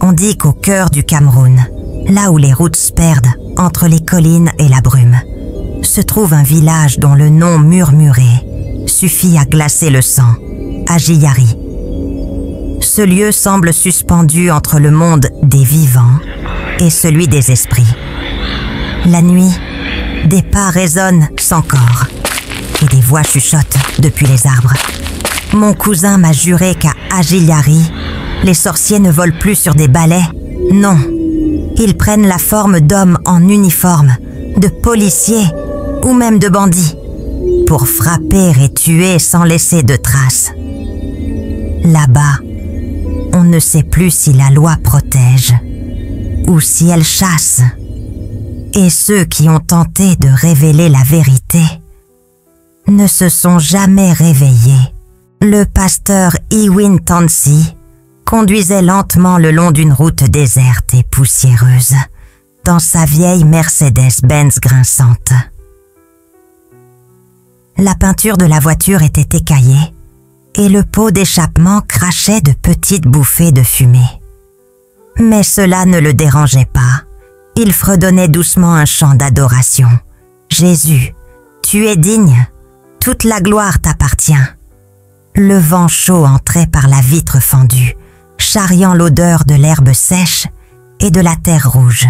On dit qu'au cœur du Cameroun, là où les routes se perdent entre les collines et la brume, se trouve un village dont le nom murmuré suffit à glacer le sang, Ajiyari. Ce lieu semble suspendu entre le monde des vivants et celui des esprits. La nuit, des pas résonnent sans corps et des voix chuchotent depuis les arbres. Mon cousin m'a juré qu'à Ajiyari, les sorciers ne volent plus sur des balais. Non, ils prennent la forme d'hommes en uniforme, de policiers ou même de bandits, pour frapper et tuer sans laisser de traces. Là-bas, on ne sait plus si la loi protège ou si elle chasse. Et ceux qui ont tenté de révéler la vérité ne se sont jamais réveillés. Le pasteur Iwin Tansi conduisait lentement le long d'une route déserte et poussiéreuse, dans sa vieille Mercedes-Benz grinçante. La peinture de la voiture était écaillée et le pot d'échappement crachait de petites bouffées de fumée. Mais cela ne le dérangeait pas. Il fredonnait doucement un chant d'adoration. « Jésus, tu es digne, toute la gloire t'appartient. » Le vent chaud entrait par la vitre fendue, charriant l'odeur de l'herbe sèche et de la terre rouge.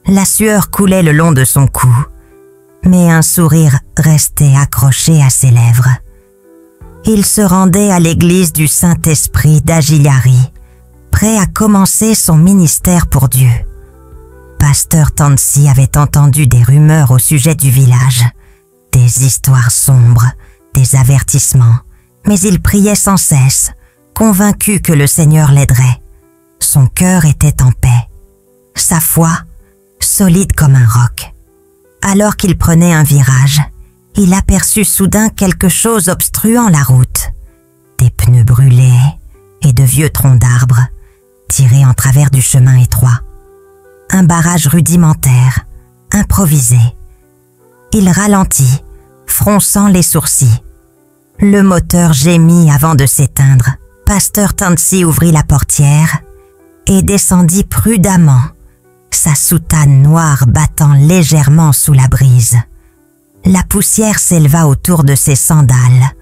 La sueur coulait le long de son cou, mais un sourire restait accroché à ses lèvres. Il se rendait à l'église du Saint-Esprit d'Ajiyari, prêt à commencer son ministère pour Dieu. Pasteur Tansi avait entendu des rumeurs au sujet du village, des histoires sombres, des avertissements, mais il priait sans cesse, convaincu que le Seigneur l'aiderait. Son cœur était en paix, sa foi solide comme un roc. Alors qu'il prenait un virage, il aperçut soudain quelque chose obstruant la route. Des pneus brûlés et de vieux troncs d'arbres tirés en travers du chemin étroit. Un barrage rudimentaire, improvisé. Il ralentit, fronçant les sourcils. Le moteur gémit avant de s'éteindre. Pasteur Tansi ouvrit la portière et descendit prudemment, sa soutane noire battant légèrement sous la brise. La poussière s'éleva autour de ses sandales,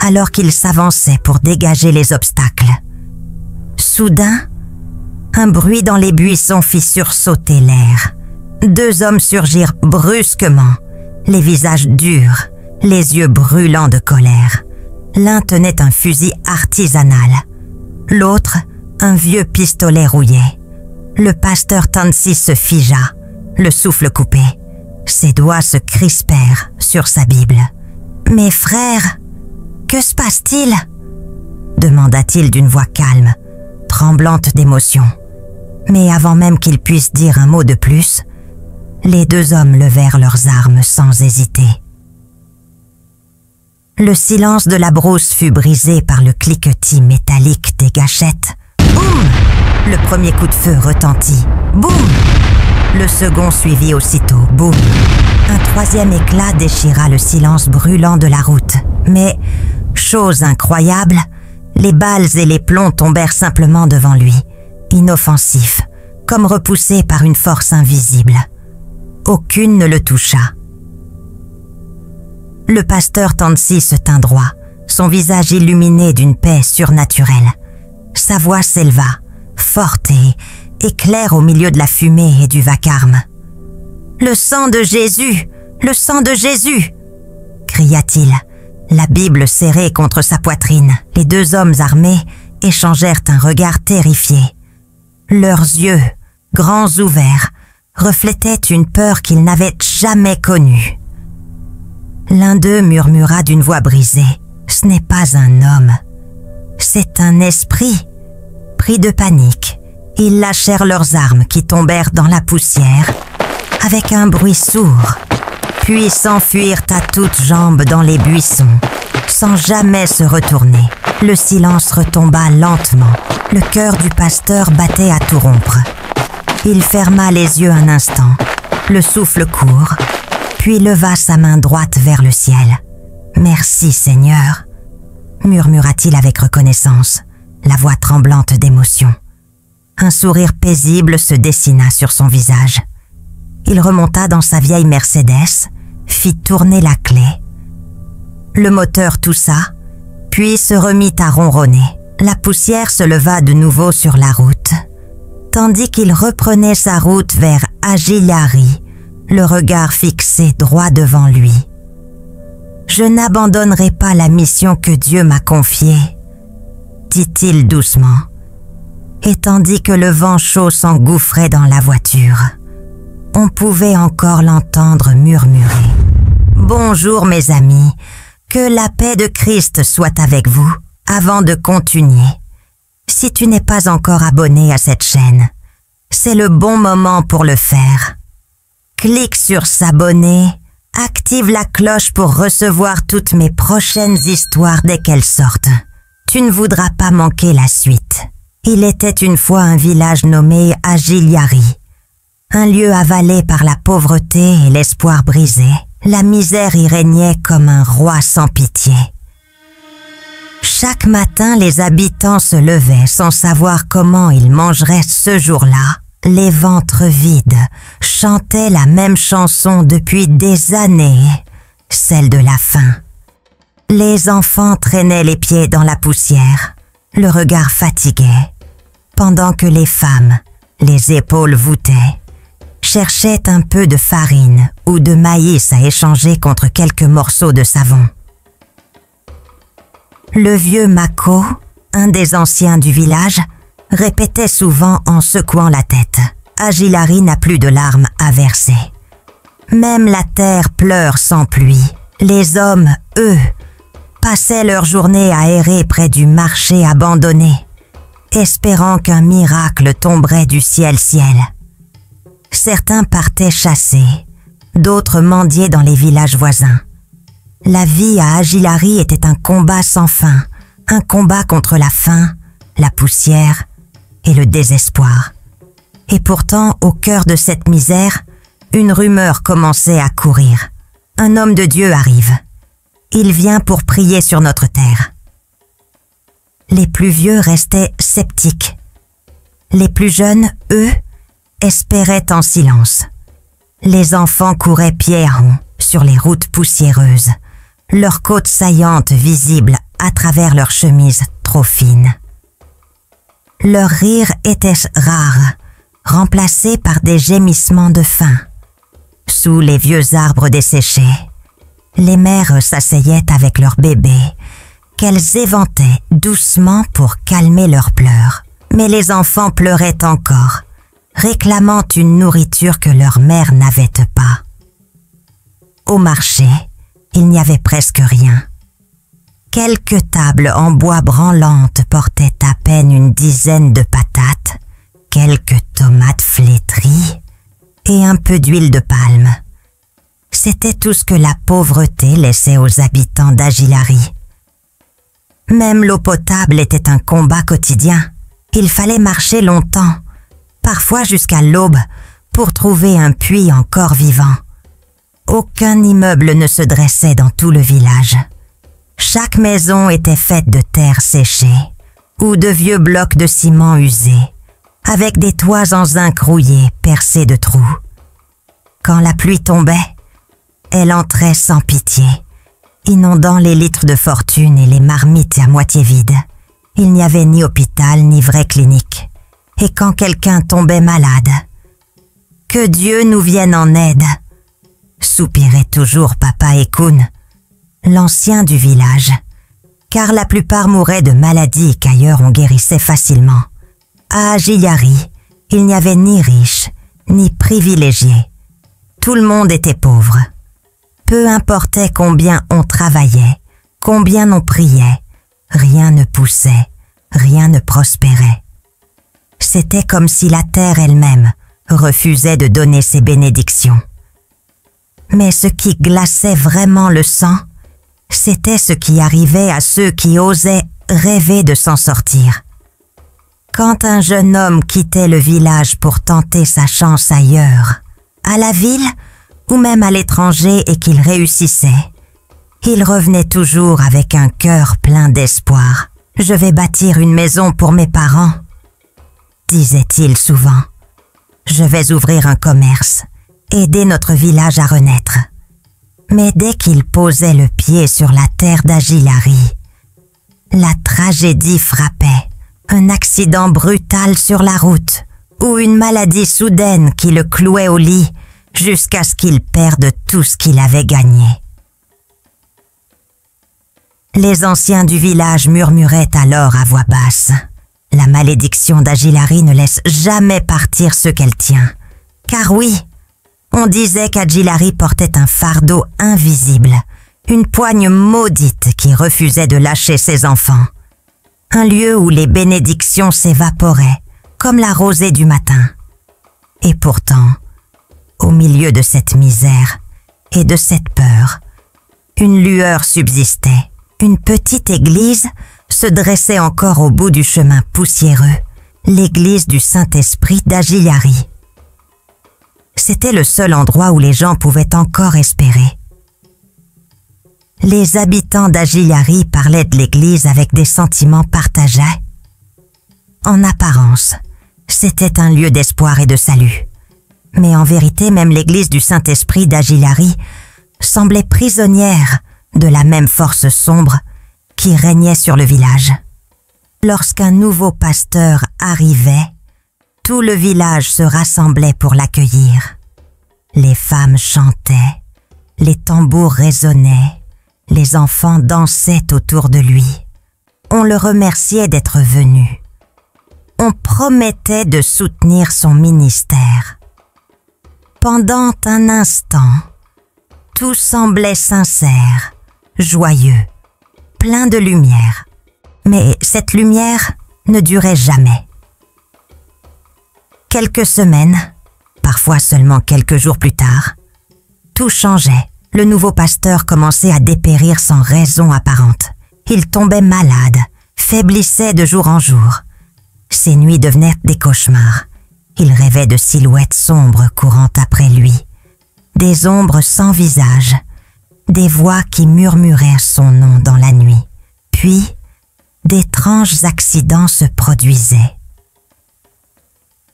alors qu'il s'avançait pour dégager les obstacles. Soudain, un bruit dans les buissons fit sursauter l'air. 2 hommes surgirent brusquement, les visages durs, les yeux brûlants de colère. L'un tenait un fusil artisanal, l'autre un vieux pistolet rouillé. Le pasteur Tansi se figea, le souffle coupé. Ses doigts se crispèrent sur sa Bible. « Mes frères, que se passe-t-il » demanda-t-il d'une voix calme, tremblante d'émotion. Mais avant même qu'il puisse dire un mot de plus, les 2 hommes levèrent leurs armes sans hésiter. Le silence de la brousse fut brisé par le cliquetis métallique des gâchettes. Boum! Le premier coup de feu retentit. Boum! Le second suivit aussitôt. Boum! Un 3e éclat déchira le silence brûlant de la route. Mais, chose incroyable, les balles et les plombs tombèrent simplement devant lui, inoffensifs, comme repoussés par une force invisible. Aucune ne le toucha. Le pasteur Tansi se tint droit, son visage illuminé d'une paix surnaturelle. Sa voix s'éleva, forte et claire au milieu de la fumée et du vacarme. « Le sang de Jésus! Le sang de Jésus !» cria-t-il, la Bible serrée contre sa poitrine. Les 2 hommes armés échangèrent un regard terrifié. Leurs yeux, grands ouverts, reflétaient une peur qu'ils n'avaient jamais connue. L'un d'eux murmura d'une voix brisée. « Ce n'est pas un homme, c'est un esprit. » Pris de panique, ils lâchèrent leurs armes qui tombèrent dans la poussière avec un bruit sourd, puis s'enfuirent à toutes jambes dans les buissons, sans jamais se retourner. Le silence retomba lentement. Le cœur du pasteur battait à tout rompre. Il ferma les yeux un instant, le souffle court, puis leva sa main droite vers le ciel. « Merci Seigneur » murmura-t-il avec reconnaissance, la voix tremblante d'émotion. Un sourire paisible se dessina sur son visage. Il remonta dans sa vieille Mercedes, fit tourner la clé. Le moteur toussa, puis se remit à ronronner. La poussière se leva de nouveau sur la route, tandis qu'il reprenait sa route vers Agiliari, le regard fixé droit devant lui. « Je n'abandonnerai pas la mission que Dieu m'a confiée, » dit-il doucement, et tandis que le vent chaud s'engouffrait dans la voiture, on pouvait encore l'entendre murmurer. « Bonjour mes amis, que la paix de Christ soit avec vous. » Avant de continuer, si tu n'es pas encore abonné à cette chaîne, c'est le bon moment pour le faire. Clique sur s'abonner, active la cloche pour recevoir toutes mes prochaines histoires dès qu'elles sortent. Tu ne voudras pas manquer la suite. Il était une fois un village nommé Agiliari, un lieu avalé par la pauvreté et l'espoir brisé. La misère y régnait comme un roi sans pitié. Chaque matin, les habitants se levaient sans savoir comment ils mangeraient ce jour-là. Les ventres vides chantaient la même chanson depuis des années, celle de la faim. Les enfants traînaient les pieds dans la poussière, le regard fatigué, pendant que les femmes, les épaules voûtées, cherchaient un peu de farine ou de maïs à échanger contre quelques morceaux de savon. Le vieux Mako, un des anciens du village, répétait souvent en secouant la tête. Agiliari n'a plus de larmes à verser. Même la terre pleure sans pluie. Les hommes, eux, passaient leur journée à errer près du marché abandonné, espérant qu'un miracle tomberait du ciel. Certains partaient chasser, d'autres mendiaient dans les villages voisins. La vie à Agiliari était un combat sans fin, un combat contre la faim, la poussière et le désespoir. Et pourtant, au cœur de cette misère, une rumeur commençait à courir. Un homme de Dieu arrive. Il vient pour prier sur notre terre. Les plus vieux restaient sceptiques. Les plus jeunes, eux, espéraient en silence. Les enfants couraient pieds à rond sur les routes poussiéreuses, leurs côtes saillantes visibles à travers leurs chemises trop fines. Leur rire était rare, remplacé par des gémissements de faim. Sous les vieux arbres desséchés, les mères s'asseyaient avec leurs bébés, qu'elles éventaient doucement pour calmer leurs pleurs. Mais les enfants pleuraient encore, réclamant une nourriture que leur mère n'avait pas. Au marché, il n'y avait presque rien. Quelques tables en bois branlantes portaient à peine une dizaine de patates, quelques tomates flétries et un peu d'huile de palme. C'était tout ce que la pauvreté laissait aux habitants d'Agiliari. Même l'eau potable était un combat quotidien. Il fallait marcher longtemps, parfois jusqu'à l'aube, pour trouver un puits encore vivant. Aucun immeuble ne se dressait dans tout le village. Chaque maison était faite de terre séchée ou de vieux blocs de ciment usés, avec des toits en zinc rouillé percés de trous. Quand la pluie tombait, elle entrait sans pitié, inondant les litres de fortune et les marmites à moitié vides. Il n'y avait ni hôpital ni vraie clinique. Et quand quelqu'un tombait malade, « Que Dieu nous vienne en aide !» soupirait toujours Papa Ekun, l'ancien du village, car la plupart mouraient de maladies qu'ailleurs on guérissait facilement. À Agiliari, il n'y avait ni riches, ni privilégiés. Tout le monde était pauvre. Peu importait combien on travaillait, combien on priait, rien ne poussait, rien ne prospérait. C'était comme si la terre elle-même refusait de donner ses bénédictions. Mais ce qui glaçait vraiment le sang, c'était ce qui arrivait à ceux qui osaient rêver de s'en sortir. Quand un jeune homme quittait le village pour tenter sa chance ailleurs, à la ville ou même à l'étranger et qu'il réussissait, il revenait toujours avec un cœur plein d'espoir. « Je vais bâtir une maison pour mes parents. » disait-il souvent. Je vais ouvrir un commerce, aider notre village à renaître. Mais dès qu'il posait le pied sur la terre d'Ajilari, la tragédie frappait, un accident brutal sur la route ou une maladie soudaine qui le clouait au lit jusqu'à ce qu'il perde tout ce qu'il avait gagné. Les anciens du village murmuraient alors à voix basse. La malédiction d'Ajilari ne laisse jamais partir ce qu'elle tient. Car oui, on disait qu'Ajilari portait un fardeau invisible, une poigne maudite qui refusait de lâcher ses enfants. Un lieu où les bénédictions s'évaporaient, comme la rosée du matin. Et pourtant, au milieu de cette misère et de cette peur, une lueur subsistait. Une petite église se dressait encore au bout du chemin poussiéreux, l'église du Saint-Esprit d'Ajilari. C'était le seul endroit où les gens pouvaient encore espérer. Les habitants d'Ajilari parlaient de l'église avec des sentiments partagés. En apparence, c'était un lieu d'espoir et de salut. Mais en vérité, même l'église du Saint-Esprit d'Ajilari semblait prisonnière de la même force sombre qui régnait sur le village. Lorsqu'un nouveau pasteur arrivait, tout le village se rassemblait pour l'accueillir. Les femmes chantaient, les tambours résonnaient, les enfants dansaient autour de lui. On le remerciait d'être venu. On promettait de soutenir son ministère. Pendant un instant, tout semblait sincère, joyeux, plein de lumière. Mais cette lumière ne durait jamais. Quelques semaines, parfois seulement quelques jours plus tard, tout changeait. Le nouveau pasteur commençait à dépérir sans raison apparente. Il tombait malade, faiblissait de jour en jour. Ses nuits devenaient des cauchemars. Il rêvait de silhouettes sombres courant après lui, des ombres sans visage, des voix qui murmuraient son nom dans la nuit. Puis, d'étranges accidents se produisaient.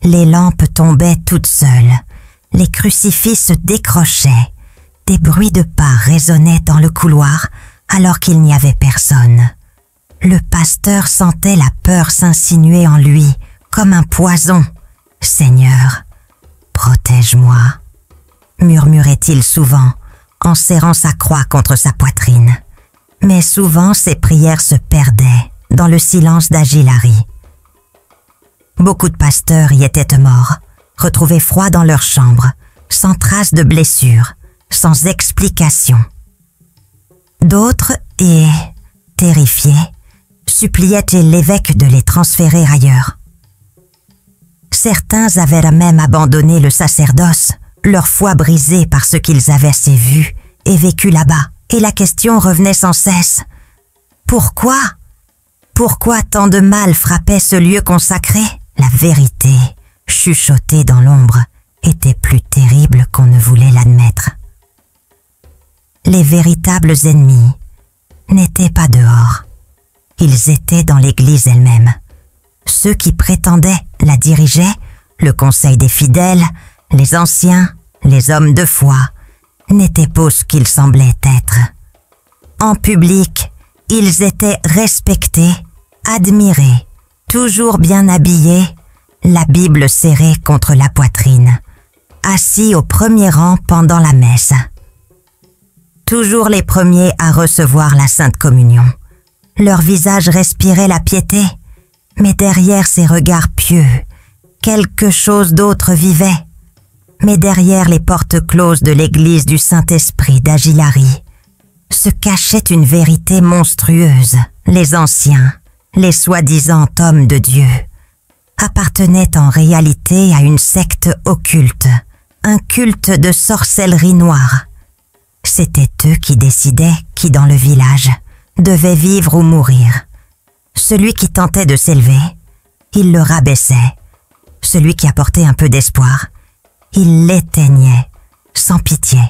Les lampes tombaient toutes seules, les crucifix se décrochaient, des bruits de pas résonnaient dans le couloir alors qu'il n'y avait personne. Le pasteur sentait la peur s'insinuer en lui comme un poison. « Seigneur, protège-moi » murmurait-il souvent en serrant sa croix contre sa poitrine. Mais souvent ses prières se perdaient dans le silence d'Ajilari. Beaucoup de pasteurs y étaient morts, retrouvés froids dans leur chambre, sans trace de blessures, sans explication. D'autres, et terrifiés, suppliaient l'évêque de les transférer ailleurs. Certains avaient même abandonné le sacerdoce, leur foi brisée par ce qu'ils avaient assez vu et vécu là-bas. Et la question revenait sans cesse. Pourquoi ? Pourquoi tant de mal frappait ce lieu consacré ? La vérité, chuchotée dans l'ombre, était plus terrible qu'on ne voulait l'admettre. Les véritables ennemis n'étaient pas dehors. Ils étaient dans l'Église elle-même. Ceux qui prétendaient la diriger, le conseil des fidèles, les anciens, les hommes de foi, n'étaient pas ce qu'ils semblaient être. En public, ils étaient respectés, admirés, toujours bien habillés, la Bible serrée contre la poitrine, assis au premier rang pendant la messe. Toujours les premiers à recevoir la Sainte Communion. Leur visage respirait la piété, mais derrière ces regards pieux, quelque chose d'autre vivait. Mais derrière les portes closes de l'église du Saint-Esprit d'Ajilari se cachait une vérité monstrueuse. Les anciens, les soi-disant hommes de Dieu, appartenaient en réalité à une secte occulte, un culte de sorcellerie noire. C'étaient eux qui décidaient qui dans le village devait vivre ou mourir. Celui qui tentait de s'élever, il le rabaissait. Celui qui apportait un peu d'espoir, il l'éteignait, sans pitié.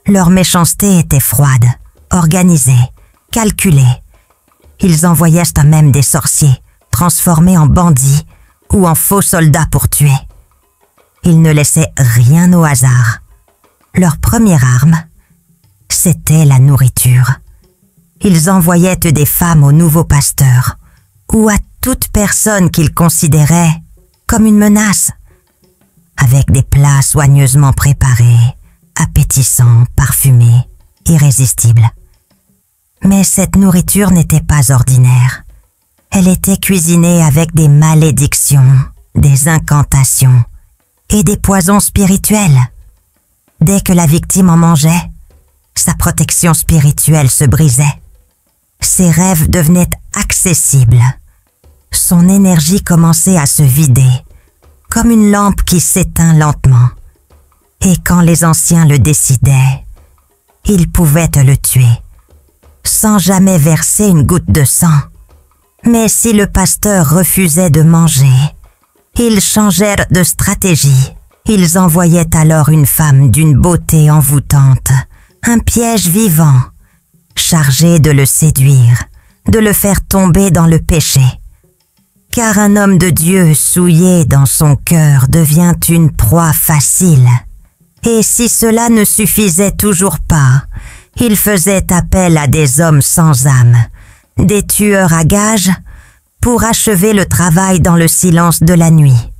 Leur méchanceté était froide, organisée, calculée. Ils envoyaient à même des sorciers, transformés en bandits, ou en faux soldats pour tuer. Ils ne laissaient rien au hasard. Leur première arme, c'était la nourriture. Ils envoyaient des femmes aux nouveaux pasteurs ou à toute personne qu'ils considéraient comme une menace, avec des plats soigneusement préparés, appétissants, parfumés, irrésistibles. Mais cette nourriture n'était pas ordinaire. Elle était cuisinée avec des malédictions, des incantations et des poisons spirituels. Dès que la victime en mangeait, sa protection spirituelle se brisait. Ses rêves devenaient accessibles. Son énergie commençait à se vider, comme une lampe qui s'éteint lentement. Et quand les anciens le décidaient, ils pouvaient le tuer, sans jamais verser une goutte de sang. Mais si le pasteur refusait de manger, ils changèrent de stratégie. Ils envoyaient alors une femme d'une beauté envoûtante, un piège vivant, chargé de le séduire, de le faire tomber dans le péché. Car un homme de Dieu souillé dans son cœur devient une proie facile. Et si cela ne suffisait toujours pas, il faisait appel à des hommes sans âme, des tueurs à gages, pour achever le travail dans le silence de la nuit.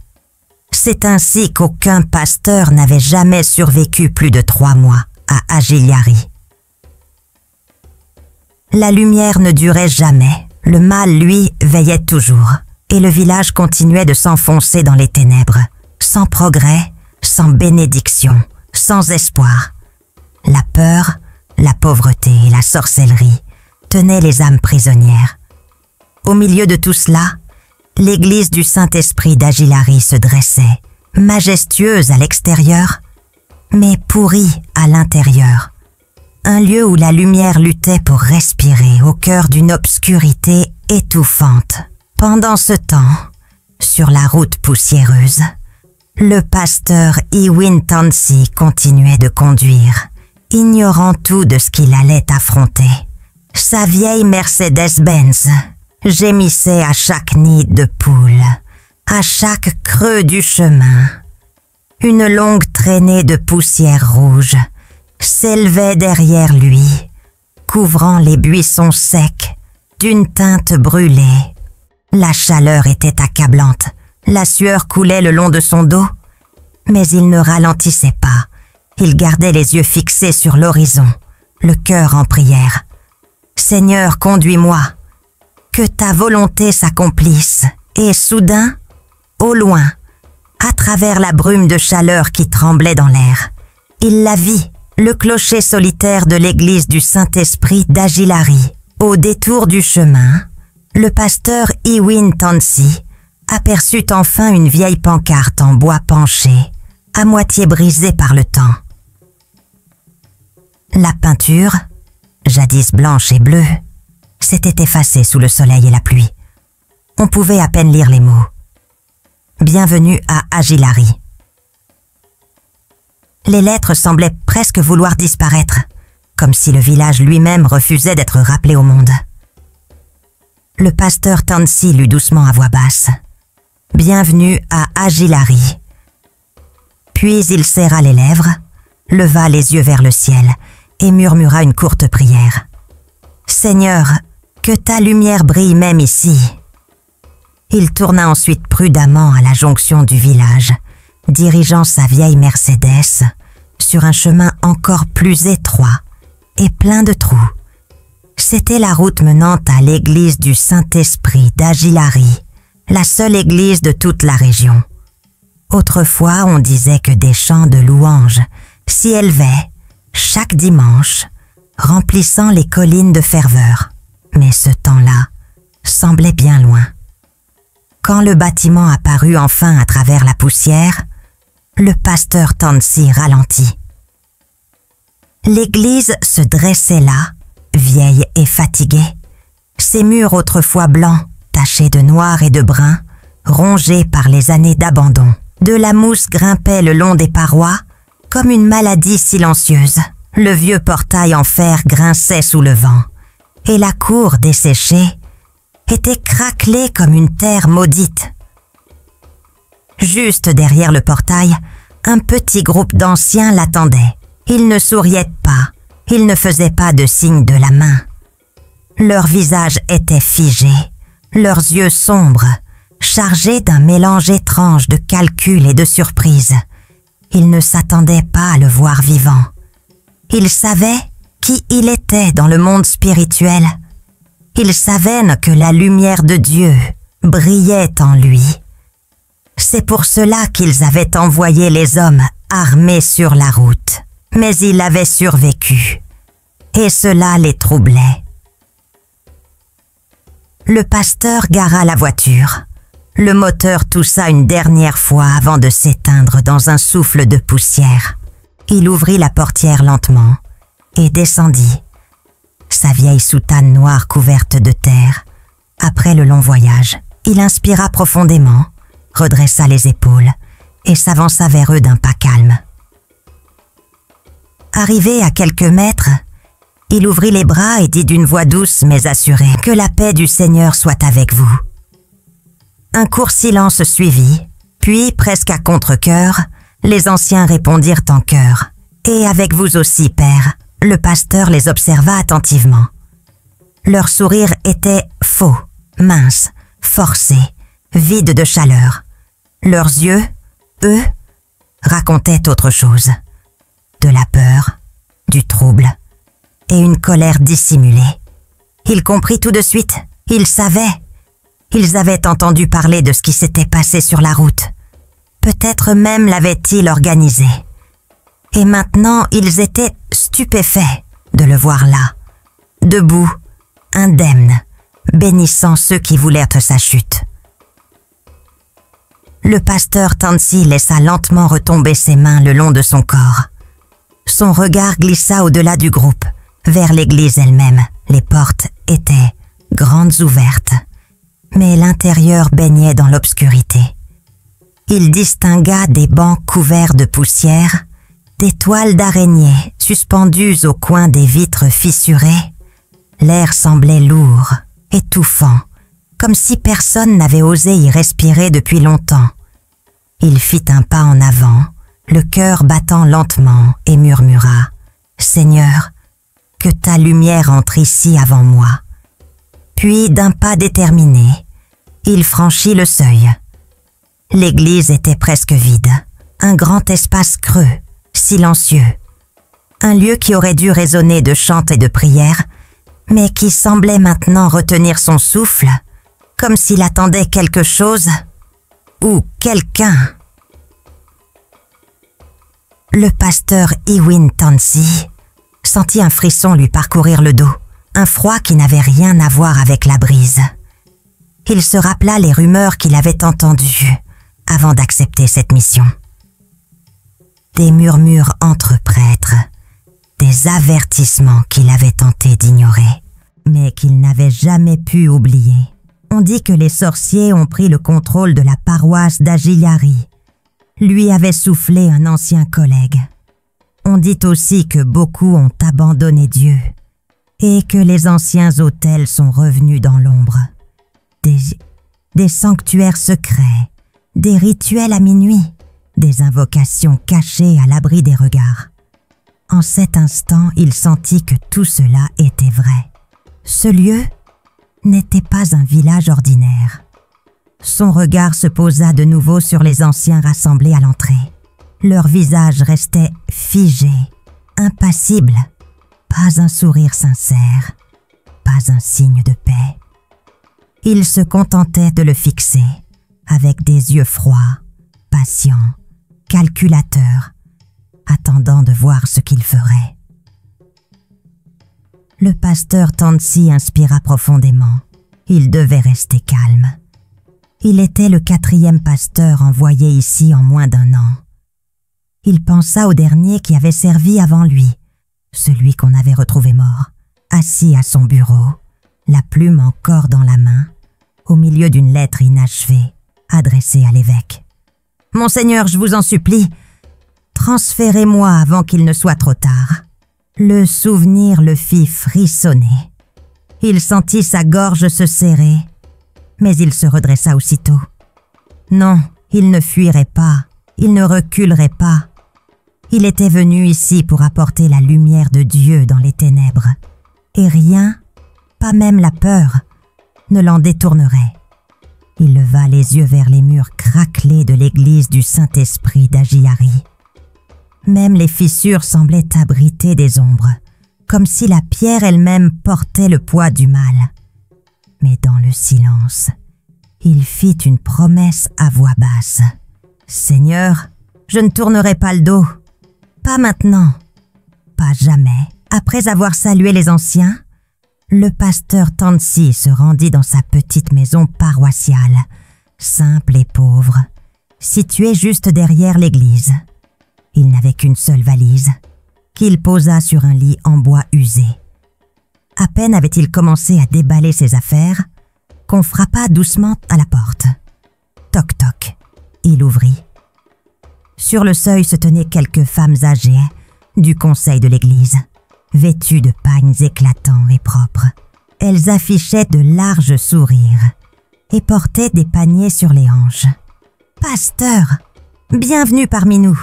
C'est ainsi qu'aucun pasteur n'avait jamais survécu plus de 3 mois à Agiliari. La lumière ne durait jamais, le mal, lui, veillait toujours, et le village continuait de s'enfoncer dans les ténèbres, sans progrès, sans bénédiction, sans espoir. La peur, la pauvreté et la sorcellerie tenaient les âmes prisonnières. Au milieu de tout cela, l'église du Saint-Esprit d'Agiliari se dressait, majestueuse à l'extérieur, mais pourrie à l'intérieur. Un lieu où la lumière luttait pour respirer au cœur d'une obscurité étouffante. Pendant ce temps, sur la route poussiéreuse, le pasteur Ewin Tansey continuait de conduire, ignorant tout de ce qu'il allait affronter. Sa vieille Mercedes-Benz gémissait à chaque nid de poule, à chaque creux du chemin. Une longue traînée de poussière rouge s'élevait derrière lui, couvrant les buissons secs d'une teinte brûlée. La chaleur était accablante, la sueur coulait le long de son dos, mais il ne ralentissait pas. Il gardait les yeux fixés sur l'horizon, le cœur en prière. « Seigneur, conduis-moi, que ta volonté s'accomplisse. » Et soudain, au loin, à travers la brume de chaleur qui tremblait dans l'air, il la vit, le clocher solitaire de l'église du Saint-Esprit d'Agiliari. Au détour du chemin, le pasteur Ewin Tansey aperçut enfin une vieille pancarte en bois penché, à moitié brisée par le temps. La peinture, jadis blanche et bleue, s'était effacée sous le soleil et la pluie. On pouvait à peine lire les mots. « Bienvenue à Agiliari ». Les lettres semblaient presque vouloir disparaître, comme si le village lui-même refusait d'être rappelé au monde. Le pasteur Tansey lut doucement à voix basse « Bienvenue à Agiliari ». Puis il serra les lèvres, leva les yeux vers le ciel et murmura une courte prière. « Seigneur, que ta lumière brille même ici ». Il tourna ensuite prudemment à la jonction du village, dirigeant sa vieille Mercedes sur un chemin encore plus étroit et plein de trous. C'était la route menant à l'église du Saint-Esprit d'Agiliari, la seule église de toute la région. Autrefois, on disait que des chants de louanges s'y élevaient chaque dimanche, remplissant les collines de ferveur. Mais ce temps-là semblait bien loin. Quand le bâtiment apparut enfin à travers la poussière, le pasteur Tansey ralentit. L'église se dressait là, vieille et fatiguée. Ses murs autrefois blancs, tachés de noir et de brun, rongés par les années d'abandon. De la mousse grimpait le long des parois, comme une maladie silencieuse. Le vieux portail en fer grinçait sous le vent, et la cour desséchée était craquelée comme une terre maudite. Juste derrière le portail, un petit groupe d'anciens l'attendait. Ils ne souriaient pas, ils ne faisaient pas de signe de la main. Leurs visages étaient figés, leurs yeux sombres, chargés d'un mélange étrange de calcul et de surprise. Ils ne s'attendaient pas à le voir vivant. Ils savaient qui il était dans le monde spirituel. Ils savaient que la lumière de Dieu brillait en lui. C'est pour cela qu'ils avaient envoyé les hommes armés sur la route. Mais il avait survécu, et cela les troublait. Le pasteur gara la voiture. Le moteur toussa une dernière fois avant de s'éteindre dans un souffle de poussière. Il ouvrit la portière lentement et descendit. Sa vieille soutane noire couverte de terre. Après le long voyage, il inspira profondément, redressa les épaules et s'avança vers eux d'un pas calme. Arrivé à quelques mètres, il ouvrit les bras et dit d'une voix douce mais assurée « Que la paix du Seigneur soit avec vous ». Un court silence suivit, puis, presque à contre-cœur, les anciens répondirent en chœur. « Et avec vous aussi, Père ». Le pasteur les observa attentivement. Leur sourire était faux, mince, forcé, vide de chaleur. Leurs yeux, eux, racontaient autre chose. De la peur, du trouble et une colère dissimulée. Il comprit tout de suite, il savait. Ils avaient entendu parler de ce qui s'était passé sur la route. Peut-être même l'avaient-ils organisé. Et maintenant, ils étaient stupéfaits de le voir là, debout, indemne, bénissant ceux qui voulaient être sa chute. Le pasteur Tansy laissa lentement retomber ses mains le long de son corps. Son regard glissa au-delà du groupe, vers l'église elle-même. Les portes étaient grandes ouvertes, mais l'intérieur baignait dans l'obscurité. Il distingua des bancs couverts de poussière, des toiles d'araignées suspendues au coin des vitres fissurées. L'air semblait lourd, étouffant, comme si personne n'avait osé y respirer depuis longtemps. Il fit un pas en avant, le cœur battant lentement, et murmura « Seigneur, que ta lumière entre ici avant moi. » Puis, d'un pas déterminé, il franchit le seuil. L'église était presque vide, un grand espace creux, silencieux. Un lieu qui aurait dû résonner de chants et de prières, mais qui semblait maintenant retenir son souffle, comme s'il attendait quelque chose ou quelqu'un. Le pasteur Ewin Tansy sentit un frisson lui parcourir le dos, un froid qui n'avait rien à voir avec la brise. Il se rappela les rumeurs qu'il avait entendues avant d'accepter cette mission. Des murmures entre prêtres, des avertissements qu'il avait tenté d'ignorer, mais qu'il n'avait jamais pu oublier. On dit que les sorciers ont pris le contrôle de la paroisse d'Agiliari, lui avait soufflé un ancien collègue. On dit aussi que beaucoup ont abandonné Dieu et que les anciens autels sont revenus dans l'ombre. Des sanctuaires secrets, des rituels à minuit, des invocations cachées à l'abri des regards. En cet instant, il sentit que tout cela était vrai. Ce lieu n'était pas un village ordinaire. Son regard se posa de nouveau sur les anciens rassemblés à l'entrée. Leurs visages restaient figés, impassibles. Pas un sourire sincère, pas un signe de paix. Il se contentait de le fixer, avec des yeux froids, patients, calculateurs, attendant de voir ce qu'il ferait. Le pasteur Tansy inspira profondément. Il devait rester calme. Il était le 4e pasteur envoyé ici en moins d'1 an. Il pensa au dernier qui avait servi avant lui, celui qu'on avait retrouvé mort, assis à son bureau, la plume encore dans la main, au milieu d'une lettre inachevée, adressée à l'évêque. « Monseigneur, je vous en supplie, transférez-moi avant qu'il ne soit trop tard. » Le souvenir le fit frissonner. Il sentit sa gorge se serrer, mais il se redressa aussitôt. « Non, Il ne fuirait pas, il ne reculerait pas. Il était venu ici pour apporter la lumière de Dieu dans les ténèbres. Et rien, pas même la peur, ne l'en détournerait. Il leva les yeux vers les murs craquelés de l'église du Saint-Esprit d'Ajiari. Même les fissures semblaient abriter des ombres, comme si la pierre elle-même portait le poids du mal. Mais dans le silence, il fit une promesse à voix basse. « Seigneur, je ne tournerai pas le dos. Pas maintenant. Pas jamais. » Après avoir salué les anciens, le pasteur Tansi se rendit dans sa petite maison paroissiale, simple et pauvre, située juste derrière l'église. Il n'avait qu'une seule valise, qu'il posa sur un lit en bois usé. À peine avait-il commencé à déballer ses affaires, qu'on frappa doucement à la porte. Toc toc, il ouvrit. Sur le seuil se tenaient quelques femmes âgées du conseil de l'église, vêtues de pagnes éclatants et propres. Elles affichaient de larges sourires et portaient des paniers sur les hanches. « Pasteur, bienvenue parmi nous !»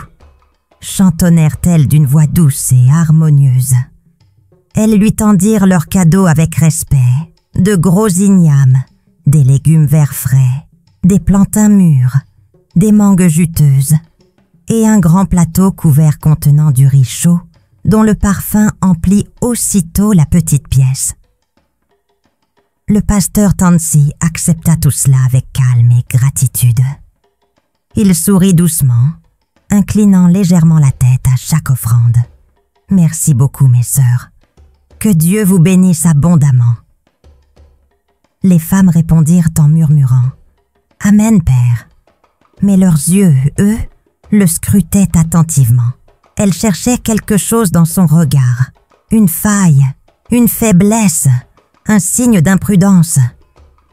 chantonnèrent-elles d'une voix douce et harmonieuse. Elles lui tendirent leurs cadeaux avec respect, de gros ignames, des légumes verts frais, des plantains mûrs, des mangues juteuses et un grand plateau couvert contenant du riz chaud dont le parfum emplit aussitôt la petite pièce. Le pasteur Tansi accepta tout cela avec calme et gratitude. Il sourit doucement, inclinant légèrement la tête à chaque offrande. « Merci beaucoup, mes sœurs. Que Dieu vous bénisse abondamment. » Les femmes répondirent en murmurant « Amen, Père ». Mais leurs yeux, eux, le scrutaient attentivement. Elles cherchaient quelque chose dans son regard, une faille, une faiblesse, un signe d'imprudence.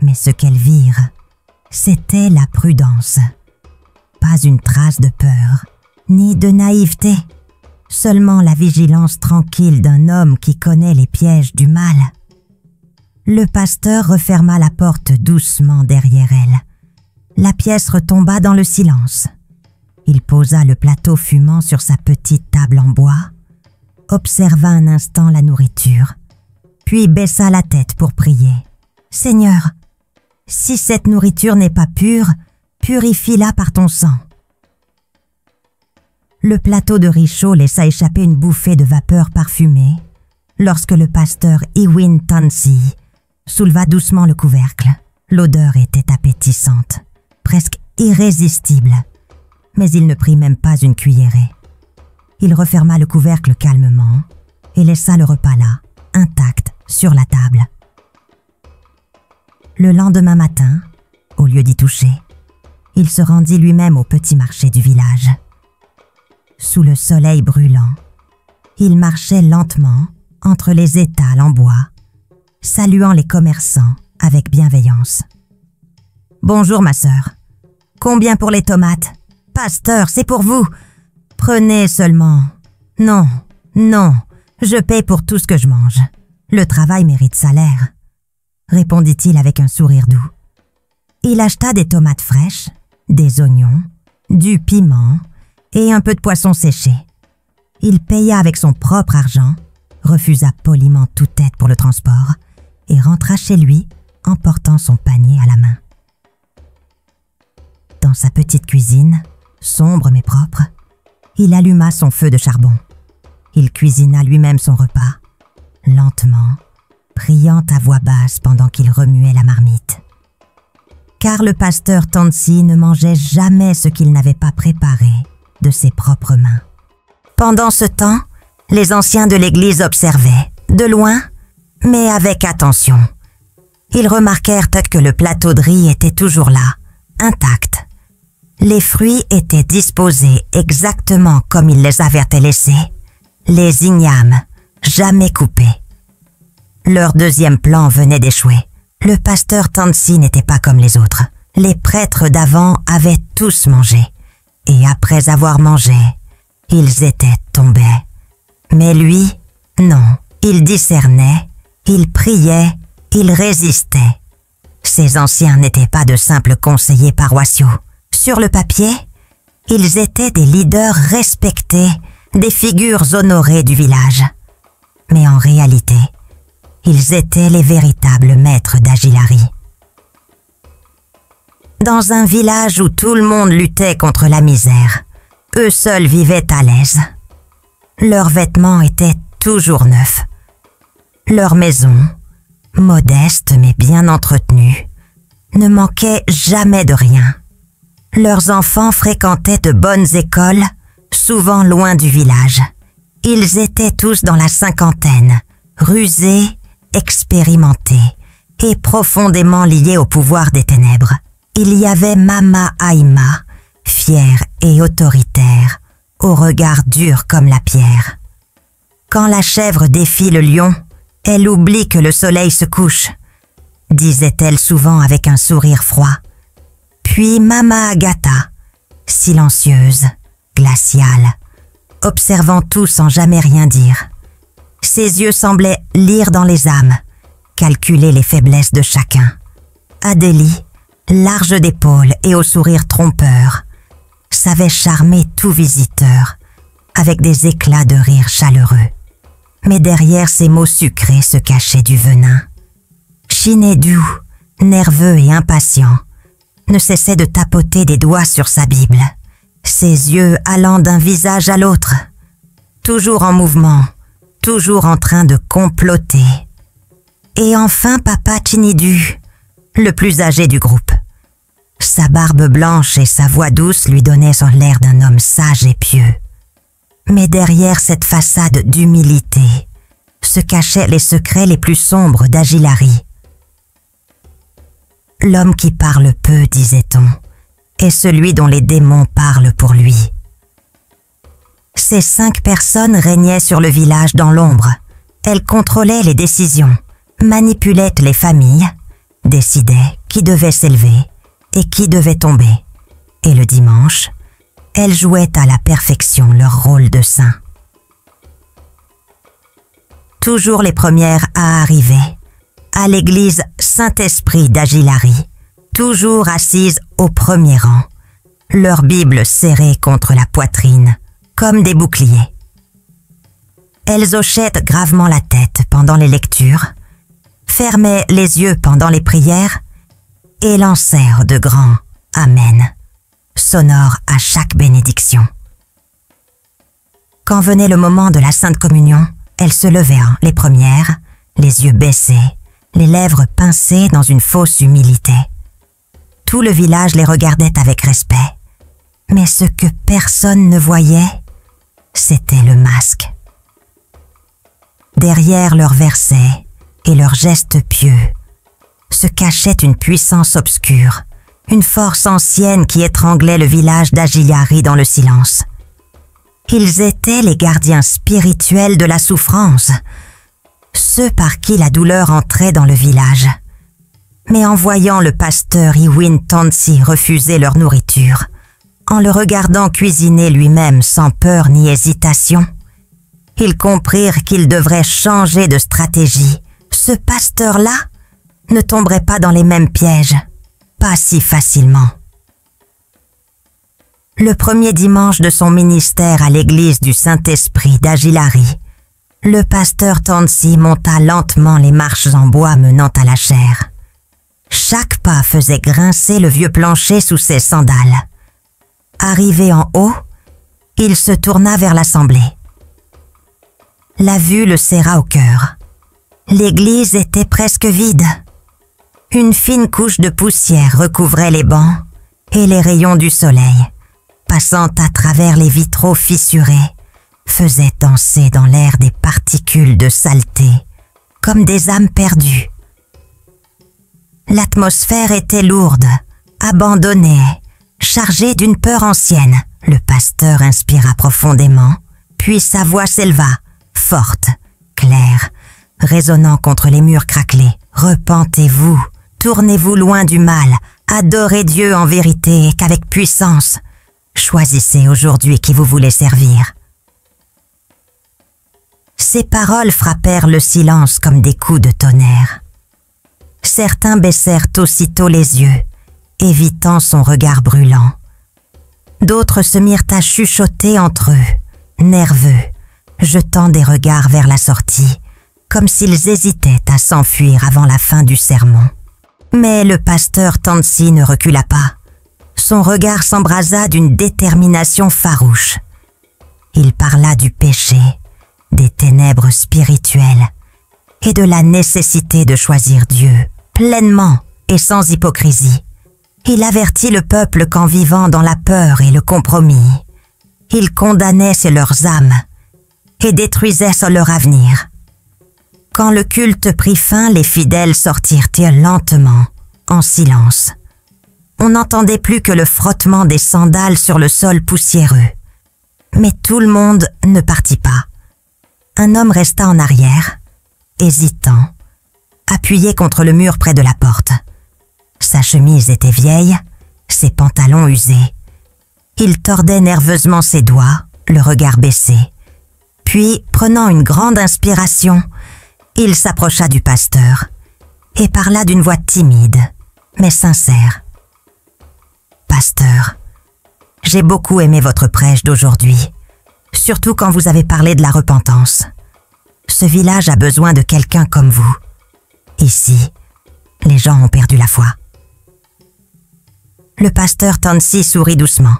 Mais ce qu'elles virent, c'était la prudence. Pas une trace de peur, ni de naïveté, seulement la vigilance tranquille d'un homme qui connaît les pièges du mal. Le pasteur referma la porte doucement derrière elle. La pièce retomba dans le silence. Il posa le plateau fumant sur sa petite table en bois, observa un instant la nourriture, puis baissa la tête pour prier. « Seigneur, si cette nourriture n'est pas pure, purifie-la par ton sang. » Le plateau de riz chaud laissa échapper une bouffée de vapeur parfumée lorsque le pasteur Iwin Tansi souleva doucement le couvercle. L'odeur était appétissante, presque irrésistible, mais il ne prit même pas une cuillerée. Il referma le couvercle calmement et laissa le repas là, intact, sur la table. Le lendemain matin, au lieu d'y toucher, il se rendit lui-même au petit marché du village. Sous le soleil brûlant, il marchait lentement entre les étals en bois, saluant les commerçants avec bienveillance. « Bonjour ma sœur. Combien pour les tomates ? Pasteur, c'est pour vous. Prenez seulement. Non, non, je paie pour tout ce que je mange. Le travail mérite salaire, » répondit-il avec un sourire doux. Il acheta des tomates fraîches, des oignons, du piment et un peu de poisson séché. Il paya avec son propre argent, refusa poliment toute aide pour le transport et rentra chez lui en portant son panier à la main. Dans sa petite cuisine, sombre mais propre, il alluma son feu de charbon. Il cuisina lui-même son repas, lentement, priant à voix basse pendant qu'il remuait la marmite. Car le pasteur Tansi ne mangeait jamais ce qu'il n'avait pas préparé de ses propres mains. Pendant ce temps, les anciens de l'église observaient, de loin, mais avec attention. Ils remarquèrent que le plateau de riz était toujours là, intact. Les fruits étaient disposés exactement comme il les avait laissés, les ignames, jamais coupés. Leur deuxième plan venait d'échouer. Le pasteur Tansi n'était pas comme les autres. Les prêtres d'avant avaient tous mangé, et après avoir mangé, ils étaient tombés. Mais lui, non, il discernait, il priait, il résistait. Ces anciens n'étaient pas de simples conseillers paroissiaux. Sur le papier, ils étaient des leaders respectés, des figures honorées du village. Mais en réalité, ils étaient les véritables maîtres d'Ajilari. Dans un village où tout le monde luttait contre la misère, eux seuls vivaient à l'aise. Leurs vêtements étaient toujours neufs. Leur maison, modeste mais bien entretenue, ne manquait jamais de rien. Leurs enfants fréquentaient de bonnes écoles, souvent loin du village. Ils étaient tous dans la cinquantaine, rusés, expérimentés et profondément liés au pouvoir des ténèbres. Il y avait Mama Aïma, fière et autoritaire, au regard dur comme la pierre. Quand la chèvre défie le lion, elle oublie que le soleil se couche, disait-elle souvent avec un sourire froid. Puis Mama Agatha, silencieuse, glaciale, observant tout sans jamais rien dire. Ses yeux semblaient lire dans les âmes, calculer les faiblesses de chacun. Adélie, large d'épaules et au sourire trompeur, savait charmer tout visiteur, avec des éclats de rire chaleureux. Mais derrière ces mots sucrés se cachait du venin. Chinedou, nerveux et impatient, ne cessait de tapoter des doigts sur sa Bible, ses yeux allant d'un visage à l'autre, toujours en mouvement, toujours en train de comploter. Et enfin Papa Chinidu, le plus âgé du groupe. Sa barbe blanche et sa voix douce lui donnaient l'air d'un homme sage et pieux. Mais derrière cette façade d'humilité se cachaient les secrets les plus sombres d'Ajilari. L'homme qui parle peu, disait-on, est celui dont les démons parlent pour lui. Ces 5 personnes régnaient sur le village dans l'ombre. Elles contrôlaient les décisions, manipulaient les familles, décidaient qui devait s'élever et qui devait tomber. Et le dimanche, elles jouaient à la perfection leur rôle de saints. Toujours les premières à arriver, à l'église Saint-Esprit d'Ajilari, toujours assises au premier rang, leur Bible serrée contre la poitrine, comme des boucliers. Elles hochaient gravement la tête pendant les lectures, fermaient les yeux pendant les prières et lancèrent de grands « Amen » sonores à chaque bénédiction. Quand venait le moment de la Sainte Communion, elles se levaient, les premières, les yeux baissés, les lèvres pincées dans une fausse humilité. Tout le village les regardait avec respect, mais ce que personne ne voyait, c'était le masque. Derrière leurs versets et leurs gestes pieux se cachait une puissance obscure, une force ancienne qui étranglait le village d'Ajilari dans le silence. Ils étaient les gardiens spirituels de la souffrance, ceux par qui la douleur entrait dans le village. Mais en voyant le pasteur Iwin Tansi refuser leur nourriture, en le regardant cuisiner lui-même sans peur ni hésitation, ils comprirent qu'ils devraient changer de stratégie. Ce pasteur-là ne tomberait pas dans les mêmes pièges, pas si facilement. Le premier dimanche de son ministère à l'église du Saint-Esprit d'Ajilari, le pasteur Tansi monta lentement les marches en bois menant à la chaire. Chaque pas faisait grincer le vieux plancher sous ses sandales. Arrivé en haut, il se tourna vers l'assemblée. La vue le serra au cœur. L'église était presque vide. Une fine couche de poussière recouvrait les bancs et les rayons du soleil, passant à travers les vitraux fissurés, faisaient danser dans l'air des particules de saleté, comme des âmes perdues. L'atmosphère était lourde, abandonnée, chargée d'une peur ancienne. Le pasteur inspira profondément, puis sa voix s'éleva, forte, claire, résonnant contre les murs craquelés. « Repentez-vous, tournez-vous loin du mal, adorez Dieu en vérité et qu'avec puissance. Choisissez aujourd'hui qui vous voulez servir. » Ces paroles frappèrent le silence comme des coups de tonnerre. Certains baissèrent aussitôt les yeux, évitant son regard brûlant, D'autres se mirent à chuchoter entre eux, nerveux, jetant des regards vers la sortie, comme s'ils hésitaient à s'enfuir avant la fin du sermon. Mais le pasteur Tansy ne recula pas. Son regard s'embrasa d'une détermination farouche. Il parla du péché, des ténèbres spirituelles et de la nécessité de choisir Dieu, pleinement et sans hypocrisie. Il avertit le peuple qu'en vivant dans la peur et le compromis, il condamnait leurs âmes et détruisait leur avenir. Quand le culte prit fin, les fidèles sortirent lentement, en silence. On n'entendait plus que le frottement des sandales sur le sol poussiéreux. Mais tout le monde ne partit pas. Un homme resta en arrière, hésitant, appuyé contre le mur près de la porte. Sa chemise était vieille, ses pantalons usés. Il tordait nerveusement ses doigts, le regard baissé. Puis, prenant une grande inspiration, il s'approcha du pasteur et parla d'une voix timide, mais sincère. « Pasteur, j'ai beaucoup aimé votre prêche d'aujourd'hui, surtout quand vous avez parlé de la repentance. Ce village a besoin de quelqu'un comme vous. Ici, les gens ont perdu la foi. » Le pasteur Tansy sourit doucement,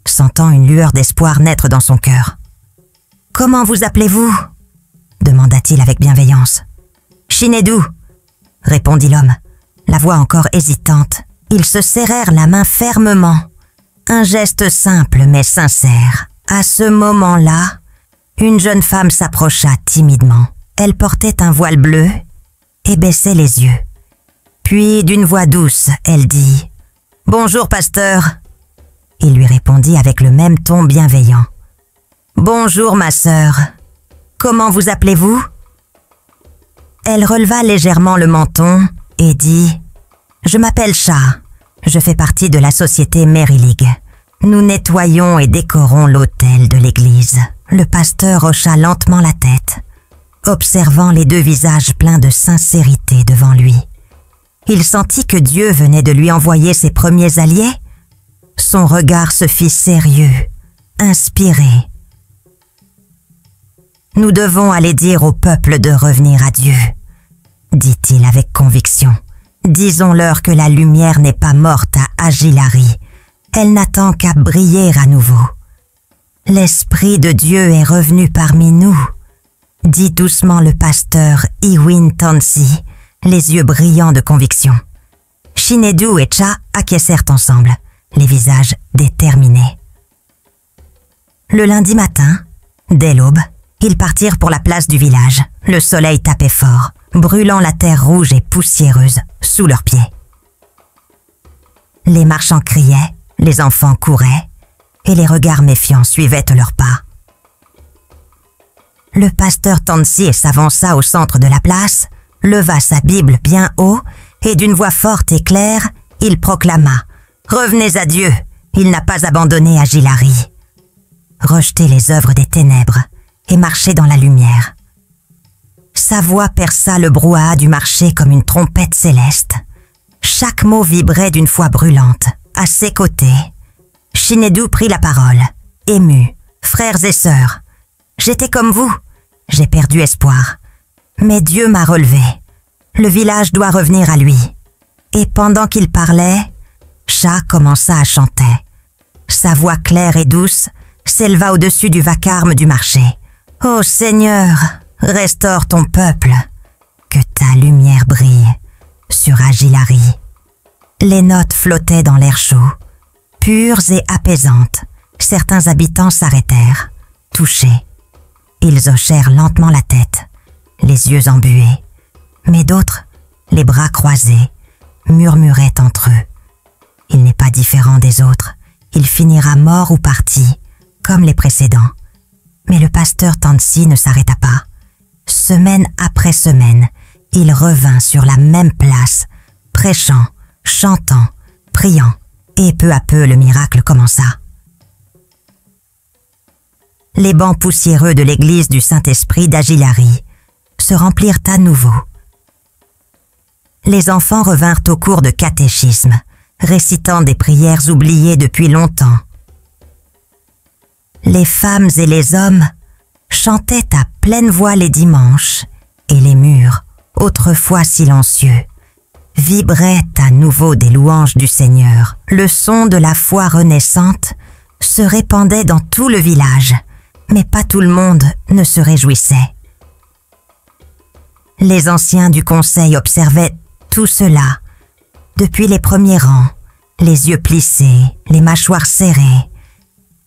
sentant une lueur d'espoir naître dans son cœur. « Comment vous appelez-vous » demanda-t-il avec bienveillance. « Shinedou » répondit l'homme, la voix encore hésitante. Ils se serrèrent la main fermement. Un geste simple mais sincère. À ce moment-là, une jeune femme s'approcha timidement. Elle portait un voile bleu et baissait les yeux. Puis, d'une voix douce, elle dit « Bonjour, pasteur !» Il lui répondit avec le même ton bienveillant. « Bonjour, ma sœur. Comment vous appelez-vous » Elle releva légèrement le menton et dit « Je m'appelle Cha. Je fais partie de la société Mary League. Nous nettoyons et décorons l'autel de l'église. » Le pasteur hocha lentement la tête, observant les deux visages pleins de sincérité devant lui. Il sentit que Dieu venait de lui envoyer ses premiers alliés. Son regard se fit sérieux, inspiré. « Nous devons aller dire au peuple de revenir à Dieu, » dit-il avec conviction. « Disons-leur que la lumière n'est pas morte à Agilari. Elle n'attend qu'à briller à nouveau. L'Esprit de Dieu est revenu parmi nous, » dit doucement le pasteur Iwin Tansy, les yeux brillants de conviction. Shinedou et Cha acquiescèrent ensemble, les visages déterminés. Le lundi matin, dès l'aube, ils partirent pour la place du village. Le soleil tapait fort, brûlant la terre rouge et poussiéreuse sous leurs pieds. Les marchands criaient, les enfants couraient, et les regards méfiants suivaient leurs pas. Le pasteur Tansy s'avança au centre de la place, leva sa Bible bien haut, et d'une voix forte et claire, il proclama « Revenez à Dieu, il n'a pas abandonné Agilari. » Rejetez les œuvres des ténèbres et marchez dans la lumière. Sa voix perça le brouhaha du marché comme une trompette céleste. Chaque mot vibrait d'une foi brûlante. À ses côtés, Shinedou prit la parole, ému. « Frères et sœurs, j'étais comme vous, j'ai perdu espoir. Mais Dieu m'a relevé. Le village doit revenir à lui. » Et pendant qu'il parlait, Cha commença à chanter. Sa voix claire et douce s'éleva au-dessus du vacarme du marché. « Ô Seigneur, restaure ton peuple, que ta lumière brille sur Agilari. » Les notes flottaient dans l'air chaud, pures et apaisantes. Certains habitants s'arrêtèrent, touchés. Ils hochèrent lentement la tête, les yeux embués. Mais d'autres, les bras croisés, murmuraient entre eux. « Il n'est pas différent des autres. Il finira mort ou parti, comme les précédents. » Mais le pasteur Tansy ne s'arrêta pas. Semaine après semaine, il revint sur la même place, prêchant, chantant, priant, et peu à peu le miracle commença. Les bancs poussiéreux de l'église du Saint-Esprit d'Agilari se remplirent à nouveau. Les enfants revinrent au cours de catéchisme, récitant des prières oubliées depuis longtemps. Les femmes et les hommes chantaient à pleine voix les dimanches, et les murs, autrefois silencieux, vibraient à nouveau des louanges du Seigneur. Le son de la foi renaissante se répandait dans tout le village, mais pas tout le monde ne se réjouissait. Les anciens du conseil observaient tout cela, depuis les premiers rangs, les yeux plissés, les mâchoires serrées.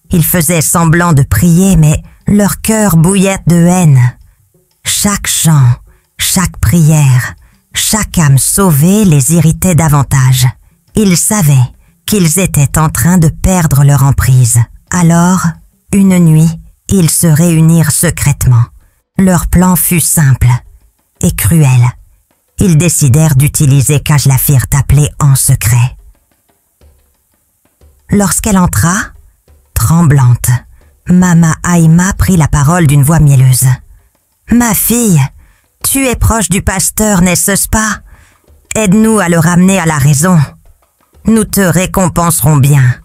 Ils faisaient semblant de prier, mais leur cœur bouillait de haine. Chaque chant, chaque prière, chaque âme sauvée les irritait davantage. Ils savaient qu'ils étaient en train de perdre leur emprise. Alors, une nuit, ils se réunirent secrètement. Leur plan fut simple et cruel. Ils décidèrent d'utiliser Kajlafir appelée en secret. Lorsqu'elle entra, tremblante, Mama Aïma prit la parole d'une voix mielleuse. « Ma fille, tu es proche du pasteur, n'est-ce pas? Aide-nous à le ramener à la raison. Nous te récompenserons bien. »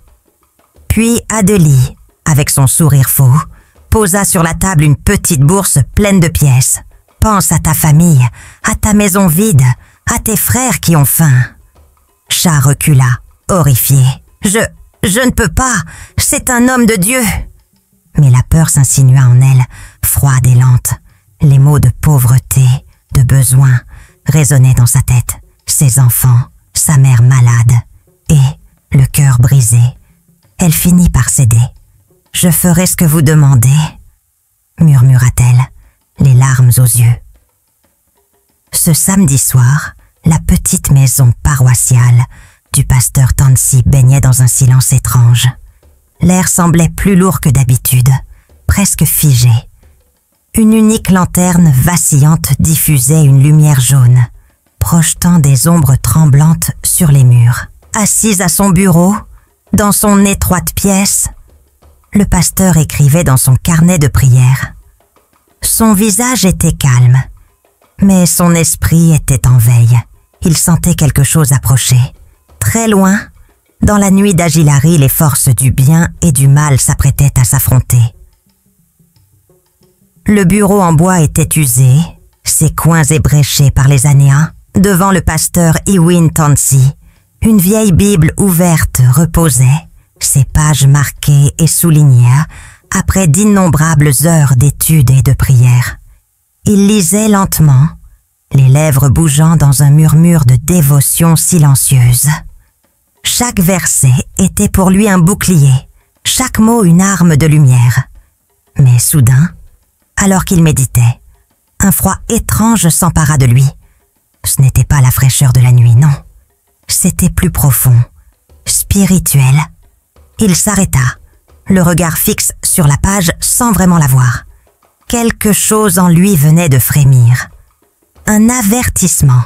Puis Adélie, avec son sourire faux, posa sur la table une petite bourse pleine de pièces. « Pense à ta famille, à ta maison vide, à tes frères qui ont faim. » Chat recula, horrifié. « Je ne peux pas, c'est un homme de Dieu. » Mais la peur s'insinua en elle, froide et lente. Les mots de pauvreté, de besoin, résonnaient dans sa tête. Ses enfants, sa mère malade, et, le cœur brisé, elle finit par céder. « Je ferai ce que vous demandez, » murmura-t-elle, les larmes aux yeux. Ce samedi soir, la petite maison paroissiale du pasteur Tansi baignait dans un silence étrange. L'air semblait plus lourd que d'habitude, presque figé. Une unique lanterne vacillante diffusait une lumière jaune, projetant des ombres tremblantes sur les murs. Assis à son bureau, dans son étroite pièce, le pasteur écrivait dans son carnet de prière. Son visage était calme, mais son esprit était en veille. Il sentait quelque chose approcher. Très loin, dans la nuit d'Agilari, les forces du bien et du mal s'apprêtaient à s'affronter. Le bureau en bois était usé, ses coins ébréchés par les anéas. Devant le pasteur Iwin Tansi, une vieille Bible ouverte reposait, ses pages marquées et soulignées après d'innombrables heures d'études et de prières. Il lisait lentement, les lèvres bougeant dans un murmure de dévotion silencieuse. Chaque verset était pour lui un bouclier, chaque mot une arme de lumière. Mais soudain, alors qu'il méditait, un froid étrange s'empara de lui. Ce n'était pas la fraîcheur de la nuit, non. C'était plus profond, spirituel. Il s'arrêta, le regard fixe sur la page sans vraiment la voir. Quelque chose en lui venait de frémir. Un avertissement,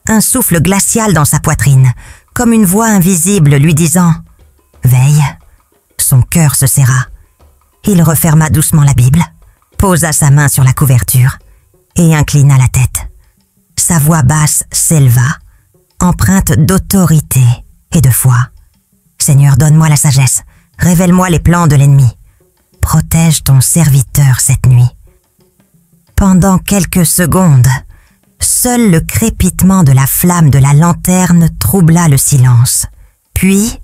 un souffle glacial dans sa poitrine, comme une voix invisible lui disant « Veille ». Son cœur se serra. Il referma doucement la Bible, posa sa main sur la couverture et inclina la tête. Sa voix basse s'éleva, empreinte d'autorité et de foi. « Seigneur, donne-moi la sagesse, révèle-moi les plans de l'ennemi. Protège ton serviteur cette nuit. » Pendant quelques secondes, seul le crépitement de la flamme de la lanterne troubla le silence. Puis,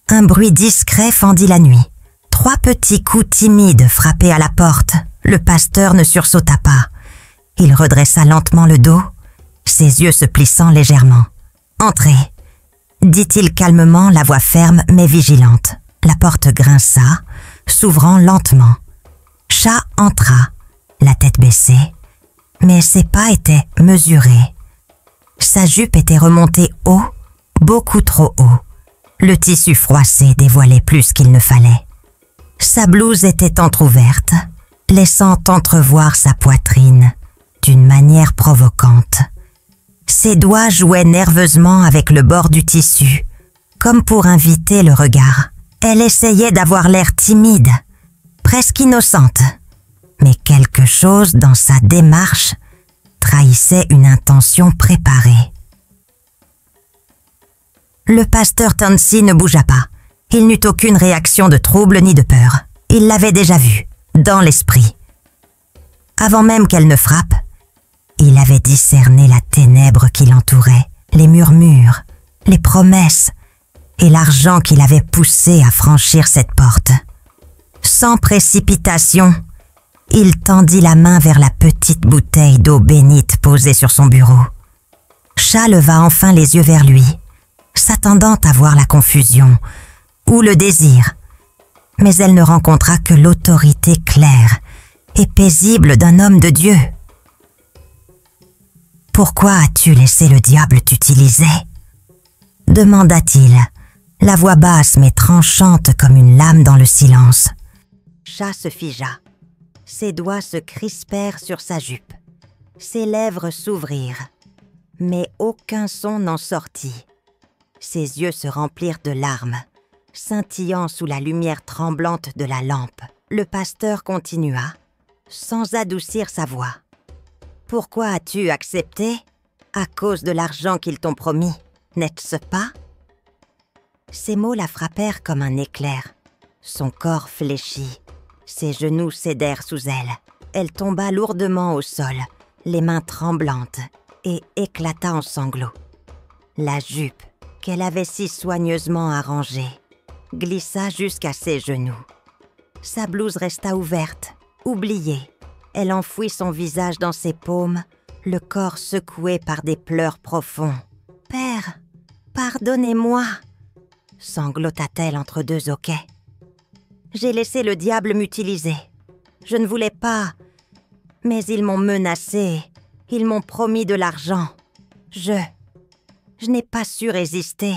un bruit discret fendit la nuit. 3 petits coups timides frappaient à la porte. Le pasteur ne sursauta pas. Il redressa lentement le dos, ses yeux se plissant légèrement. « Entrez », dit-il calmement, la voix ferme mais vigilante. La porte grinça, s'ouvrant lentement. Chat entra, la tête baissée, mais ses pas étaient mesurés. Sa jupe était remontée haut, beaucoup trop haut. Le tissu froissé dévoilait plus qu'il ne fallait. Sa blouse était entr'ouverte, laissant entrevoir sa poitrine d'une manière provocante. Ses doigts jouaient nerveusement avec le bord du tissu, comme pour inviter le regard. Elle essayait d'avoir l'air timide, presque innocente, mais quelque chose dans sa démarche trahissait une intention préparée. Le pasteur Tansi ne bougea pas. Il n'eut aucune réaction de trouble ni de peur. Il l'avait déjà vue, dans l'esprit. Avant même qu'elle ne frappe, il avait discerné la ténèbre qui l'entourait, les murmures, les promesses et l'argent qui l'avait poussé à franchir cette porte. Sans précipitation, il tendit la main vers la petite bouteille d'eau bénite posée sur son bureau. Chat leva enfin les yeux vers lui, s'attendant à voir la confusion ou le désir, mais elle ne rencontra que l'autorité claire et paisible d'un homme de Dieu. « Pourquoi as-tu laissé le diable t'utiliser ?» demanda-t-il, la voix basse mais tranchante comme une lame dans le silence. Chat se figea. Ses doigts se crispèrent sur sa jupe. Ses lèvres s'ouvrirent, mais aucun son n'en sortit. Ses yeux se remplirent de larmes, scintillant sous la lumière tremblante de la lampe. Le pasteur continua, sans adoucir sa voix. « Pourquoi as-tu accepté ? À cause de l'argent qu'ils t'ont promis, n'est-ce pas ?» Ces mots la frappèrent comme un éclair. Son corps fléchit, ses genoux cédèrent sous elle. Elle tomba lourdement au sol, les mains tremblantes, et éclata en sanglots. La jupe, qu'elle avait si soigneusement arrangée, glissa jusqu'à ses genoux. Sa blouse resta ouverte, oubliée. Elle enfouit son visage dans ses paumes, le corps secoué par des pleurs profonds. « Père, pardonnez-moi !» sanglota-t-elle entre deux hoquets. « J'ai laissé le diable m'utiliser. Je ne voulais pas, mais ils m'ont menacée. Ils m'ont promis de l'argent. Je n'ai pas su résister. »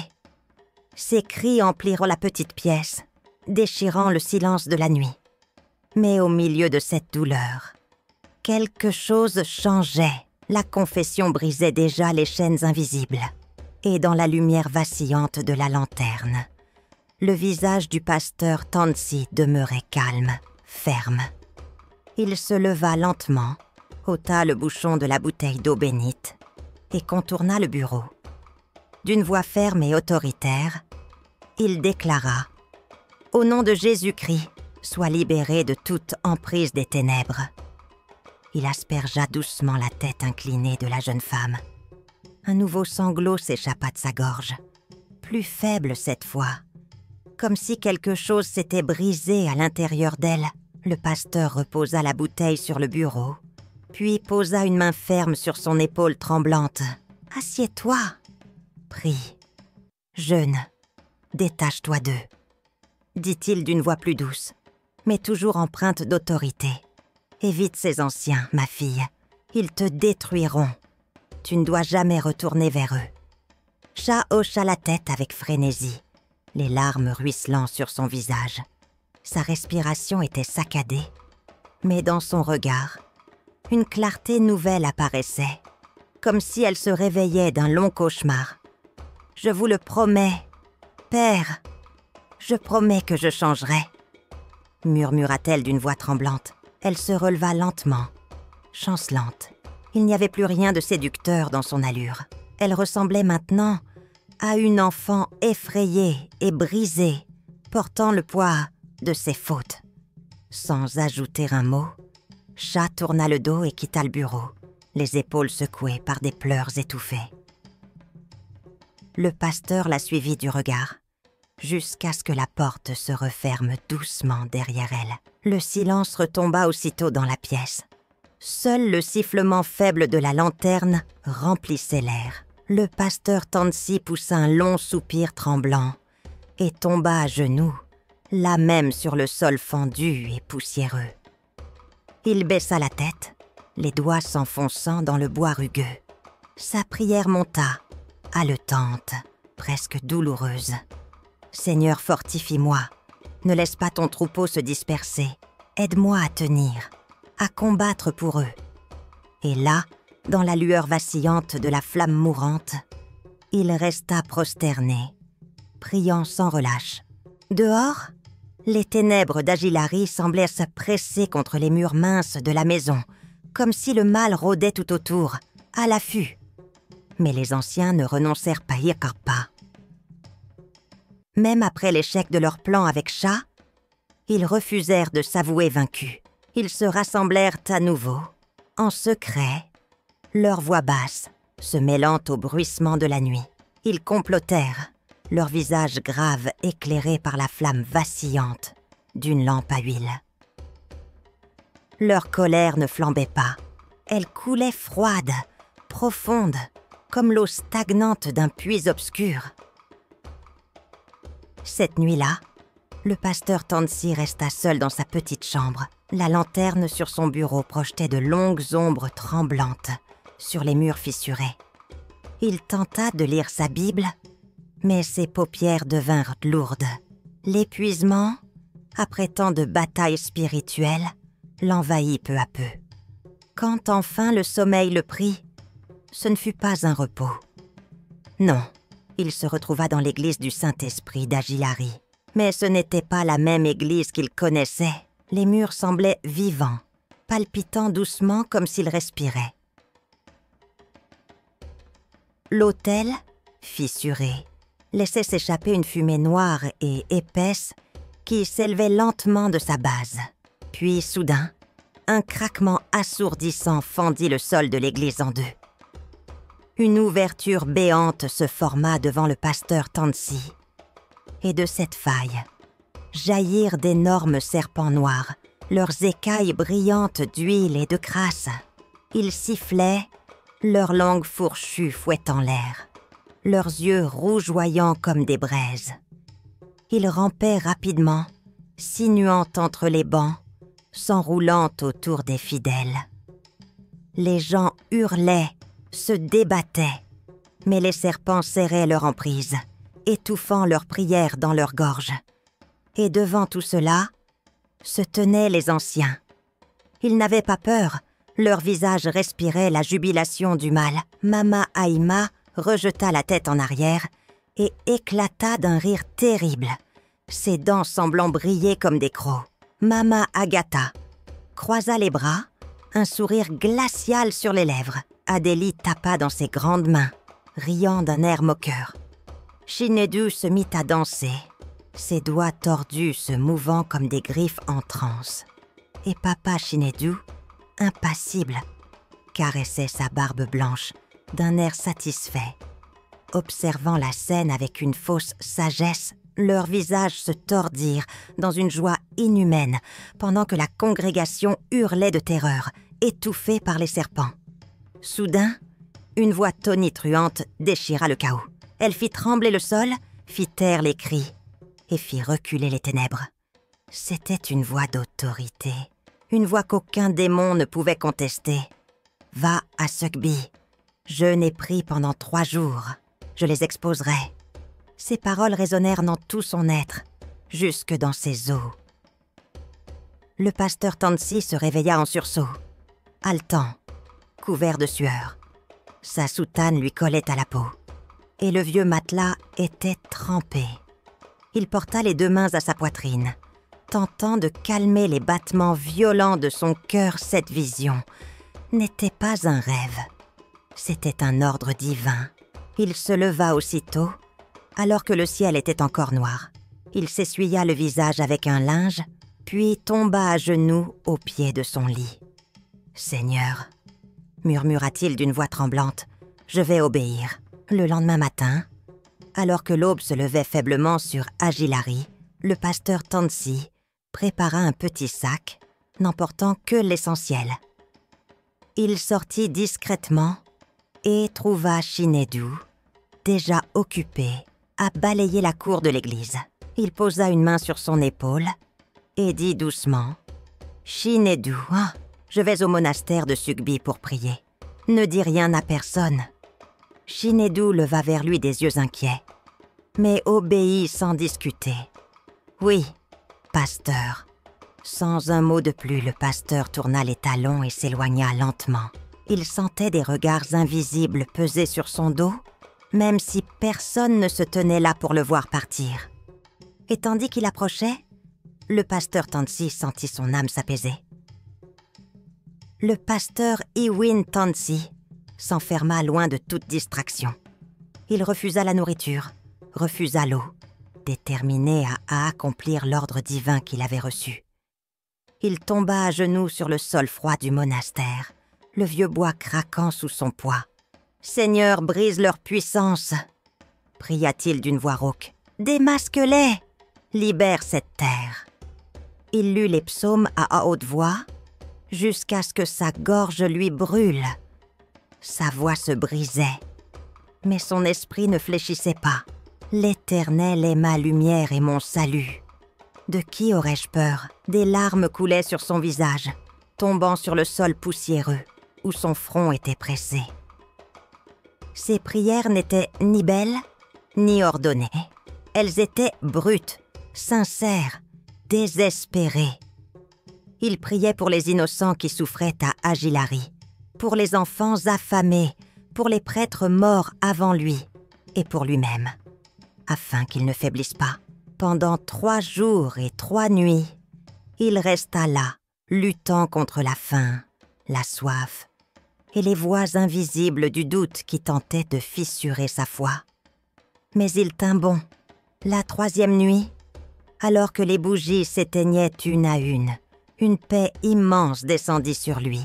Ses cris emplirent la petite pièce, déchirant le silence de la nuit. Mais au milieu de cette douleur, quelque chose changeait. La confession brisait déjà les chaînes invisibles. Et dans la lumière vacillante de la lanterne, le visage du pasteur Tansi demeurait calme, ferme. Il se leva lentement, ôta le bouchon de la bouteille d'eau bénite et contourna le bureau. D'une voix ferme et autoritaire, il déclara « Au nom de Jésus-Christ, sois libéré de toute emprise des ténèbres. » Il aspergea doucement la tête inclinée de la jeune femme. Un nouveau sanglot s'échappa de sa gorge, plus faible cette fois, comme si quelque chose s'était brisé à l'intérieur d'elle. Le pasteur reposa la bouteille sur le bureau, puis posa une main ferme sur son épaule tremblante. « Assieds-toi, prie. Jeûne, détache-toi d'eux, » dit-il d'une voix plus douce, mais toujours empreinte d'autorité. « Évite ces anciens, ma fille, ils te détruiront. Tu ne dois jamais retourner vers eux. » Chat hocha la tête avec frénésie, les larmes ruisselant sur son visage. Sa respiration était saccadée, mais dans son regard, une clarté nouvelle apparaissait, comme si elle se réveillait d'un long cauchemar. « Je vous le promets, Père, je promets que je changerai, » murmura-t-elle d'une voix tremblante. Elle se releva lentement, chancelante. Il n'y avait plus rien de séducteur dans son allure. Elle ressemblait maintenant à une enfant effrayée et brisée, portant le poids de ses fautes. Sans ajouter un mot, Chat tourna le dos et quitta le bureau, les épaules secouées par des pleurs étouffés. Le pasteur la suivit du regard, jusqu'à ce que la porte se referme doucement derrière elle. Le silence retomba aussitôt dans la pièce. Seul le sifflement faible de la lanterne remplissait l'air. Le pasteur Tansi poussa un long soupir tremblant et tomba à genoux, là même sur le sol fendu et poussiéreux. Il baissa la tête, les doigts s'enfonçant dans le bois rugueux. Sa prière monta, haletante, presque douloureuse. « Seigneur, fortifie-moi. Ne laisse pas ton troupeau se disperser. Aide-moi à tenir, à combattre pour eux. » Et là, dans la lueur vacillante de la flamme mourante, il resta prosterné, priant sans relâche. Dehors, les ténèbres d'Agilari semblaient se presser contre les murs minces de la maison, comme si le mal rôdait tout autour, à l'affût. Mais les anciens ne renoncèrent pas pas. Même après l'échec de leur plan avec Chat, Ils refusèrent de s'avouer vaincus. Ils se rassemblèrent à nouveau, en secret, leurs voix basses se mêlant au bruissement de la nuit. Ils complotèrent, leurs visages graves éclairés par la flamme vacillante d'une lampe à huile. Leur colère ne flambait pas. Elle coulait froide, profonde, comme l'eau stagnante d'un puits obscur. Cette nuit-là, le pasteur Tansy resta seul dans sa petite chambre. La lanterne sur son bureau projetait de longues ombres tremblantes sur les murs fissurés. Il tenta de lire sa Bible, mais ses paupières devinrent lourdes. L'épuisement, après tant de batailles spirituelles, l'envahit peu à peu. Quand enfin le sommeil le prit, ce ne fut pas un repos. Non, il se retrouva dans l'église du Saint-Esprit d'Agilari. Mais ce n'était pas la même église qu'il connaissait. Les murs semblaient vivants, palpitant doucement comme s'ils respiraient. L'autel, fissuré, laissait s'échapper une fumée noire et épaisse qui s'élevait lentement de sa base. Puis, soudain, un craquement assourdissant fendit le sol de l'église en deux. Une ouverture béante se forma devant le pasteur Tansy. Et de cette faille jaillirent d'énormes serpents noirs, leurs écailles brillantes d'huile et de crasse. Ils sifflaient, leurs langues fourchues fouettant l'air, leurs yeux rougeoyants comme des braises. Ils rampaient rapidement, sinuant entre les bancs, s'enroulant autour des fidèles. Les gens hurlaient, se débattaient, mais les serpents serraient leur emprise, étouffant leurs prières dans leurs gorges. Et devant tout cela, se tenaient les anciens. Ils n'avaient pas peur, leur visage respirait la jubilation du mal. Mama Aïma rejeta la tête en arrière et éclata d'un rire terrible, ses dents semblant briller comme des crocs. Mama Agatha croisa les bras, un sourire glacial sur les lèvres. Adélie tapa dans ses grandes mains, riant d'un air moqueur. Chinedu se mit à danser, ses doigts tordus se mouvant comme des griffes en transe. Et papa Chinedu, impassible, caressait sa barbe blanche d'un air satisfait. Observant la scène avec une fausse sagesse, leurs visages se tordirent dans une joie inhumaine pendant que la congrégation hurlait de terreur, étouffée par les serpents. Soudain, une voix tonitruante déchira le chaos. Elle fit trembler le sol, fit taire les cris et fit reculer les ténèbres. C'était une voix d'autorité, une voix qu'aucun démon ne pouvait contester. « Va à Sugby. Jeûne et prie pendant 3 jours. Je les exposerai. » Ces paroles résonnèrent dans tout son être, jusque dans ses os. Le pasteur Tansy se réveilla en sursaut, haletant, couvert de sueur. Sa soutane lui collait à la peau, et le vieux matelas était trempé. Il porta les 2 mains à sa poitrine, tentant de calmer les battements violents de son cœur. Cette vision n'était pas un rêve, c'était un ordre divin. Il se leva aussitôt, alors que le ciel était encore noir. Il s'essuya le visage avec un linge, puis tomba à genoux au pied de son lit. « Seigneur, » murmura-t-il d'une voix tremblante, « je vais obéir. » Le lendemain matin, alors que l'aube se levait faiblement sur Agilari, le pasteur Tansy prépara un petit sac, n'emportant que l'essentiel. Il sortit discrètement et trouva Chinedu, déjà occupé à balayer la cour de l'église. Il posa une main sur son épaule et dit doucement « Chinedu, je vais au monastère de Sugby pour prier. Ne dis rien à personne. » Chinedu leva vers lui des yeux inquiets, mais obéit sans discuter. « Oui, pasteur. » Sans un mot de plus, le pasteur tourna les talons et s'éloigna lentement. Il sentait des regards invisibles peser sur son dos, même si personne ne se tenait là pour le voir partir. Et tandis qu'il approchait, le pasteur Tansy sentit son âme s'apaiser. Le pasteur Iwin Tansy s'enferma loin de toute distraction. Il refusa la nourriture, refusa l'eau, déterminé à accomplir l'ordre divin qu'il avait reçu. Il tomba à genoux sur le sol froid du monastère, le vieux bois craquant sous son poids. « Seigneur, brise leur puissance !» pria-t-il d'une voix rauque. « Démasque-les! Libère cette terre !» Il lut les psaumes à haute voix, jusqu'à ce que sa gorge lui brûle. Sa voix se brisait, mais son esprit ne fléchissait pas. L'Éternel est ma lumière et mon salut. De qui aurais-je peur? Des larmes coulaient sur son visage, tombant sur le sol poussiéreux, où son front était pressé. Ses prières n'étaient ni belles, ni ordonnées. Elles étaient brutes, sincères, désespérées. Il priait pour les innocents qui souffraient à Agilari, pour les enfants affamés, pour les prêtres morts avant lui et pour lui-même, afin qu'il ne faiblisse pas. Pendant 3 jours et 3 nuits, il resta là, luttant contre la faim, la soif et les voix invisibles du doute qui tentaient de fissurer sa foi. Mais il tint bon. La 3e nuit, alors que les bougies s'éteignaient une à une paix immense descendit sur lui,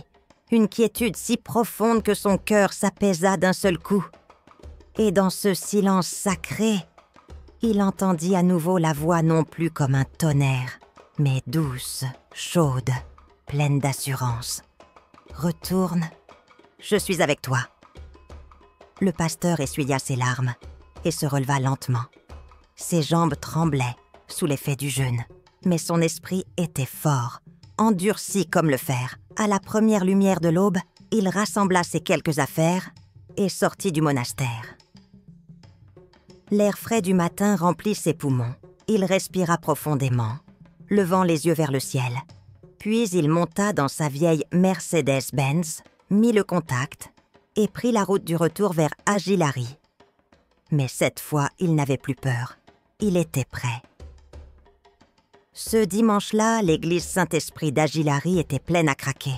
une quiétude si profonde que son cœur s'apaisa d'un seul coup. Et dans ce silence sacré, il entendit à nouveau la voix non plus comme un tonnerre, mais douce, chaude, pleine d'assurance. « Retourne, je suis avec toi. » Le pasteur essuya ses larmes et se releva lentement. Ses jambes tremblaient sous l'effet du jeûne, mais son esprit était fort, endurci comme le fer. À la première lumière de l'aube, il rassembla ses quelques affaires et sortit du monastère. L'air frais du matin remplit ses poumons. Il respira profondément, levant les yeux vers le ciel. Puis il monta dans sa vieille Mercedes-Benz, mit le contact et prit la route du retour vers Agilari. Mais cette fois, il n'avait plus peur. Il était prêt. Ce dimanche-là, l'église Saint-Esprit d'Agilari était pleine à craquer.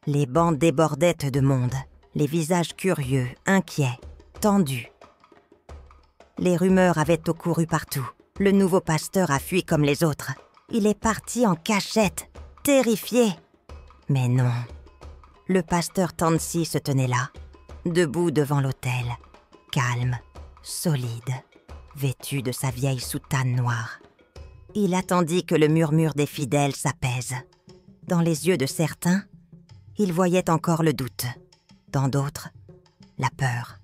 Les bancs débordaient de monde, les visages curieux, inquiets, tendus. Les rumeurs avaient couru partout. Le nouveau pasteur a fui comme les autres. Il est parti en cachette, terrifié. Mais non. Le pasteur Tansi se tenait là, debout devant l'autel, calme, solide, vêtu de sa vieille soutane noire. Il attendit que le murmure des fidèles s'apaise. Dans les yeux de certains, il voyait encore le doute. Dans d'autres, la peur.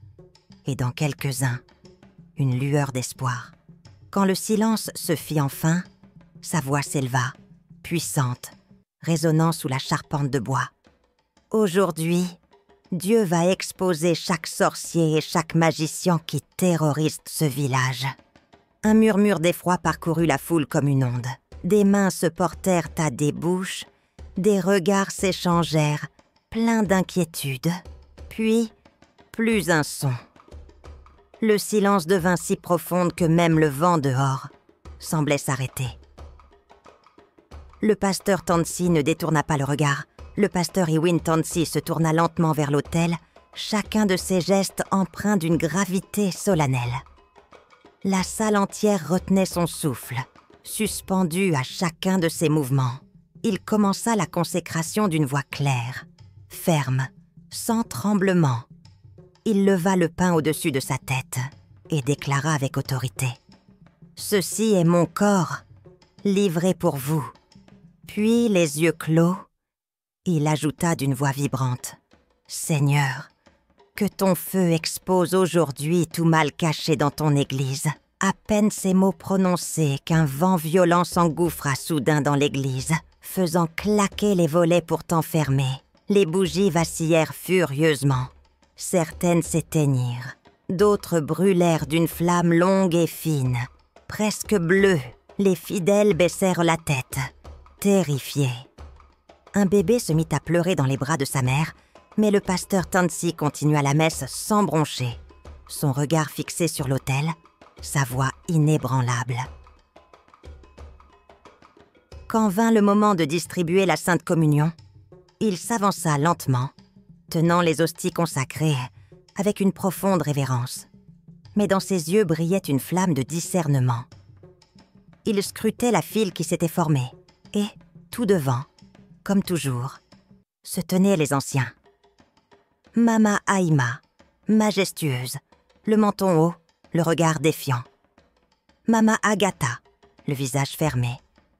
Et dans quelques-uns, une lueur d'espoir. Quand le silence se fit enfin, sa voix s'éleva, puissante, résonnant sous la charpente de bois. Aujourd'hui, Dieu va exposer chaque sorcier et chaque magicien qui terrorise ce village. Un murmure d'effroi parcourut la foule comme une onde. Des mains se portèrent à des bouches, des regards s'échangèrent, pleins d'inquiétude. Puis, plus un son. Le silence devint si profond que même le vent dehors semblait s'arrêter. Le pasteur Tansi ne détourna pas le regard. Le pasteur Iwin Tansi se tourna lentement vers l'autel, chacun de ses gestes empreints d'une gravité solennelle. La salle entière retenait son souffle, suspendu à chacun de ses mouvements. Il commença la consécration d'une voix claire, ferme, sans tremblement. Il leva le pain au-dessus de sa tête et déclara avec autorité. « Ceci est mon corps, livré pour vous. » Puis, les yeux clos, il ajouta d'une voix vibrante. « Seigneur, que ton feu expose aujourd'hui tout mal caché dans ton église. » À peine ces mots prononcés qu'un vent violent s'engouffra soudain dans l'église, faisant claquer les volets pourtant fermés. Les bougies vacillèrent furieusement. Certaines s'éteignirent, d'autres brûlèrent d'une flamme longue et fine. Presque bleue, les fidèles baissèrent la tête, terrifiés. Un bébé se mit à pleurer dans les bras de sa mère, mais le pasteur Tansi continua la messe sans broncher, son regard fixé sur l'autel, sa voix inébranlable. Quand vint le moment de distribuer la Sainte Communion, il s'avança lentement, tenant les hosties consacrées avec une profonde révérence. mais dans ses yeux brillait une flamme de discernement. Il scrutait la file qui s'était formée, et, tout devant, comme toujours, se tenaient les anciens. Mama Aïma, majestueuse, le menton haut, le regard défiant. Mama Agatha, le visage fermé,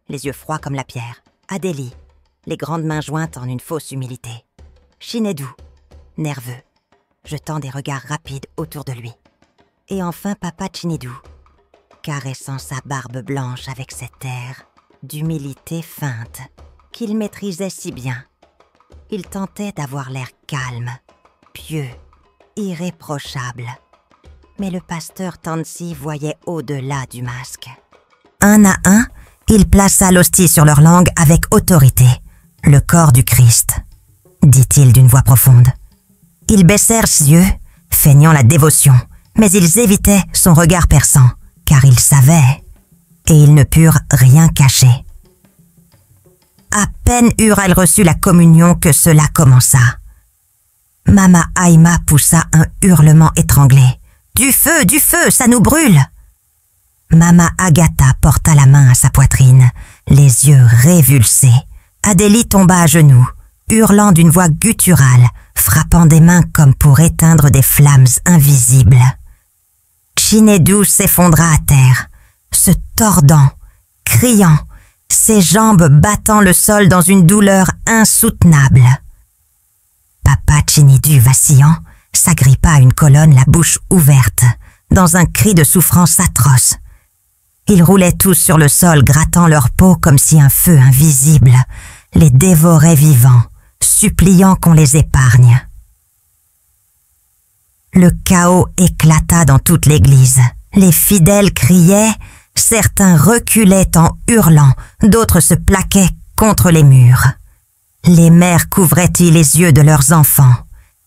les yeux froids comme la pierre. Adélie, les grandes mains jointes en une fausse humilité. Chinedou, nerveux, jetant des regards rapides autour de lui. Et enfin Papa Chinidou, caressant sa barbe blanche avec cet air d'humilité feinte qu'il maîtrisait si bien. Il tentait d'avoir l'air calme, pieux, irréprochable. Mais le pasteur Tansi voyait au-delà du masque. Un à un, il plaça l'hostie sur leur langue avec autorité. « Le corps du Christ », dit-il d'une voix profonde. Ils baissèrent les yeux, feignant la dévotion, mais ils évitaient son regard perçant, car ils savaient, et ils ne purent rien cacher. À peine eurent-elles reçu la communion que cela commença. Mama Aïma poussa un hurlement étranglé. « Du feu, ça nous brûle !» Mama Agatha porta la main à sa poitrine, les yeux révulsés. Adélie tomba à genoux, hurlant d'une voix gutturale, frappant des mains comme pour éteindre des flammes invisibles. Chinedou s'effondra à terre, se tordant, criant, ses jambes battant le sol dans une douleur insoutenable. Papa Chinidou, vacillant, s'agrippa à une colonne, la bouche ouverte, dans un cri de souffrance atroce. Ils roulaient tous sur le sol, grattant leur peau comme si un feu invisible les dévorait vivants, suppliant qu'on les épargne. Le chaos éclata dans toute l'église. Les fidèles criaient, certains reculaient en hurlant, d'autres se plaquaient contre les murs. Les mères couvraient-ils les yeux de leurs enfants?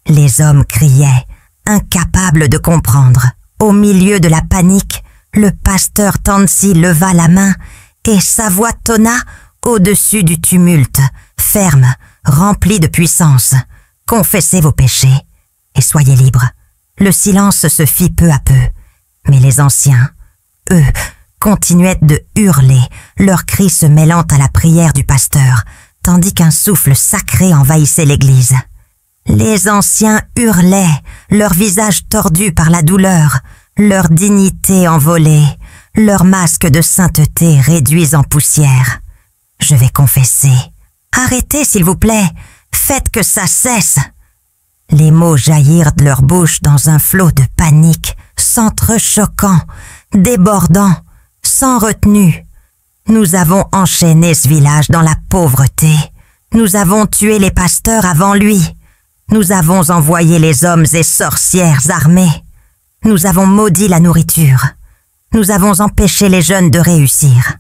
Les hommes criaient, incapables de comprendre. Au milieu de la panique, le pasteur Tansi leva la main et sa voix tonna au-dessus du tumulte, ferme, remplie de puissance. « Confessez vos péchés et soyez libres. » Le silence se fit peu à peu, mais les anciens, eux, continuaient de hurler, leurs cris se mêlant à la prière du pasteur, tandis qu'un souffle sacré envahissait l'église. Les anciens hurlaient, leurs visages tordus par la douleur, leur dignité envolée, leurs masques de sainteté réduits en poussière. « Je vais confesser. Arrêtez, s'il vous plaît. Faites que ça cesse. » Les mots jaillirent de leur bouche dans un flot de panique, s'entrechoquant, débordant, sans retenue. Nous avons enchaîné ce village dans la pauvreté. Nous avons tué les pasteurs avant lui. Nous avons envoyé les hommes et sorcières armés. Nous avons maudit la nourriture. Nous avons empêché les jeunes de réussir.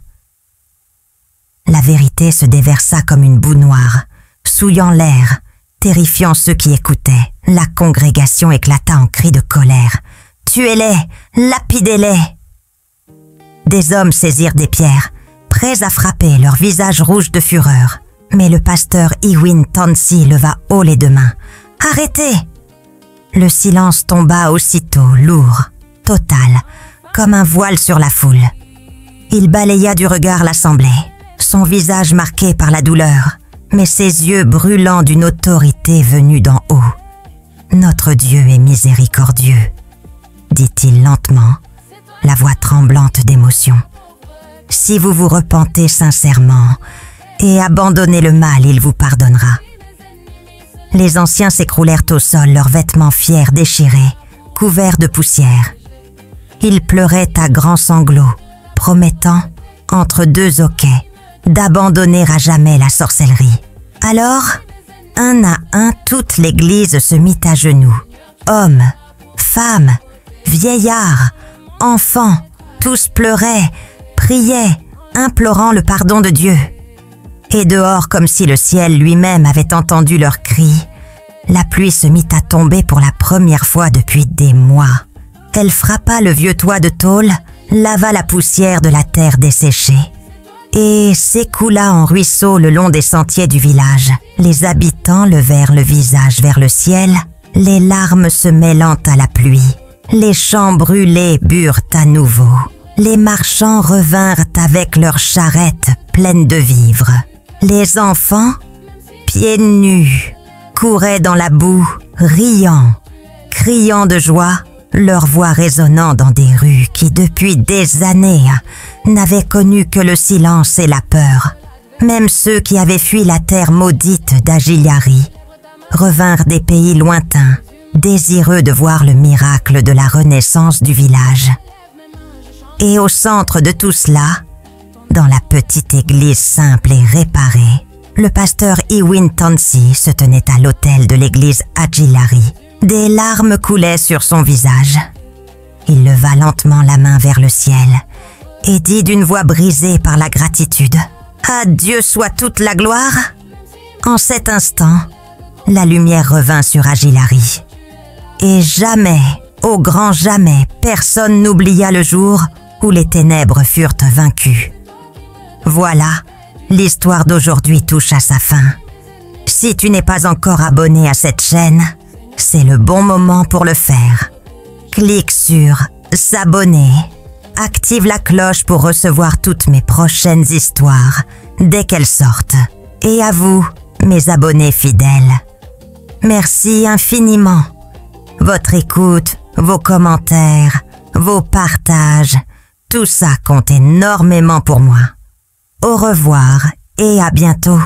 La vérité se déversa comme une boue noire, souillant l'air, terrifiant ceux qui écoutaient. La congrégation éclata en cris de colère. « Tuez-les! Lapidez-les !» Des hommes saisirent des pierres, prêts à frapper, leur visage rouge de fureur. Mais le pasteur Iwin Tansi leva haut les deux mains. « Arrêtez !» Le silence tomba aussitôt, lourd, total, comme un voile sur la foule. Il balaya du regard l'assemblée, son visage marqué par la douleur, mais ses yeux brûlants d'une autorité venue d'en haut. « Notre Dieu est miséricordieux », dit-il lentement, la voix tremblante d'émotion. « Si vous vous repentez sincèrement et abandonnez le mal, il vous pardonnera. » Les anciens s'écroulèrent au sol, leurs vêtements fiers déchirés, couverts de poussière. Ils pleuraient à grands sanglots, promettant, entre deux hoquets, d'abandonner à jamais la sorcellerie. Alors, un à un, toute l'église se mit à genoux. Hommes, femmes, vieillards, enfants, tous pleuraient, priaient, implorant le pardon de Dieu. Et dehors, comme si le ciel lui-même avait entendu leurs cris, la pluie se mit à tomber pour la première fois depuis des mois. Elle frappa le vieux toit de tôle, lava la poussière de la terre desséchée et s'écoula en ruisseau le long des sentiers du village. Les habitants levèrent le visage vers le ciel, les larmes se mêlant à la pluie, Les champs brûlés burent à nouveau. Les marchands revinrent avec leurs charrettes pleines de vivres. Les enfants, pieds nus, couraient dans la boue, riant, criant de joie, leur voix résonnant dans des rues qui, depuis des années, n'avaient connu que le silence et la peur. Même ceux qui avaient fui la terre maudite d'Agiliari revinrent des pays lointains, désireux de voir le miracle de la renaissance du village. Et au centre de tout cela, dans la petite église simple et réparée, le pasteur Iwin Tansi se tenait à l'autel de l'église Agiliari. Des larmes coulaient sur son visage. Il leva lentement la main vers le ciel et dit d'une voix brisée par la gratitude: « À Dieu soit toute la gloire !» En cet instant, la lumière revint sur Agiliari. Et jamais, au grand jamais, personne n'oublia le jour où les ténèbres furent vaincues. Voilà, l'histoire d'aujourd'hui touche à sa fin. Si tu n'es pas encore abonné à cette chaîne, c'est le bon moment pour le faire. Clique sur « S'abonner ». Active la cloche pour recevoir toutes mes prochaines histoires dès qu'elles sortent. Et à vous, mes abonnés fidèles, merci infiniment. Votre écoute, vos commentaires, vos partages, tout ça compte énormément pour moi. Au revoir et à bientôt.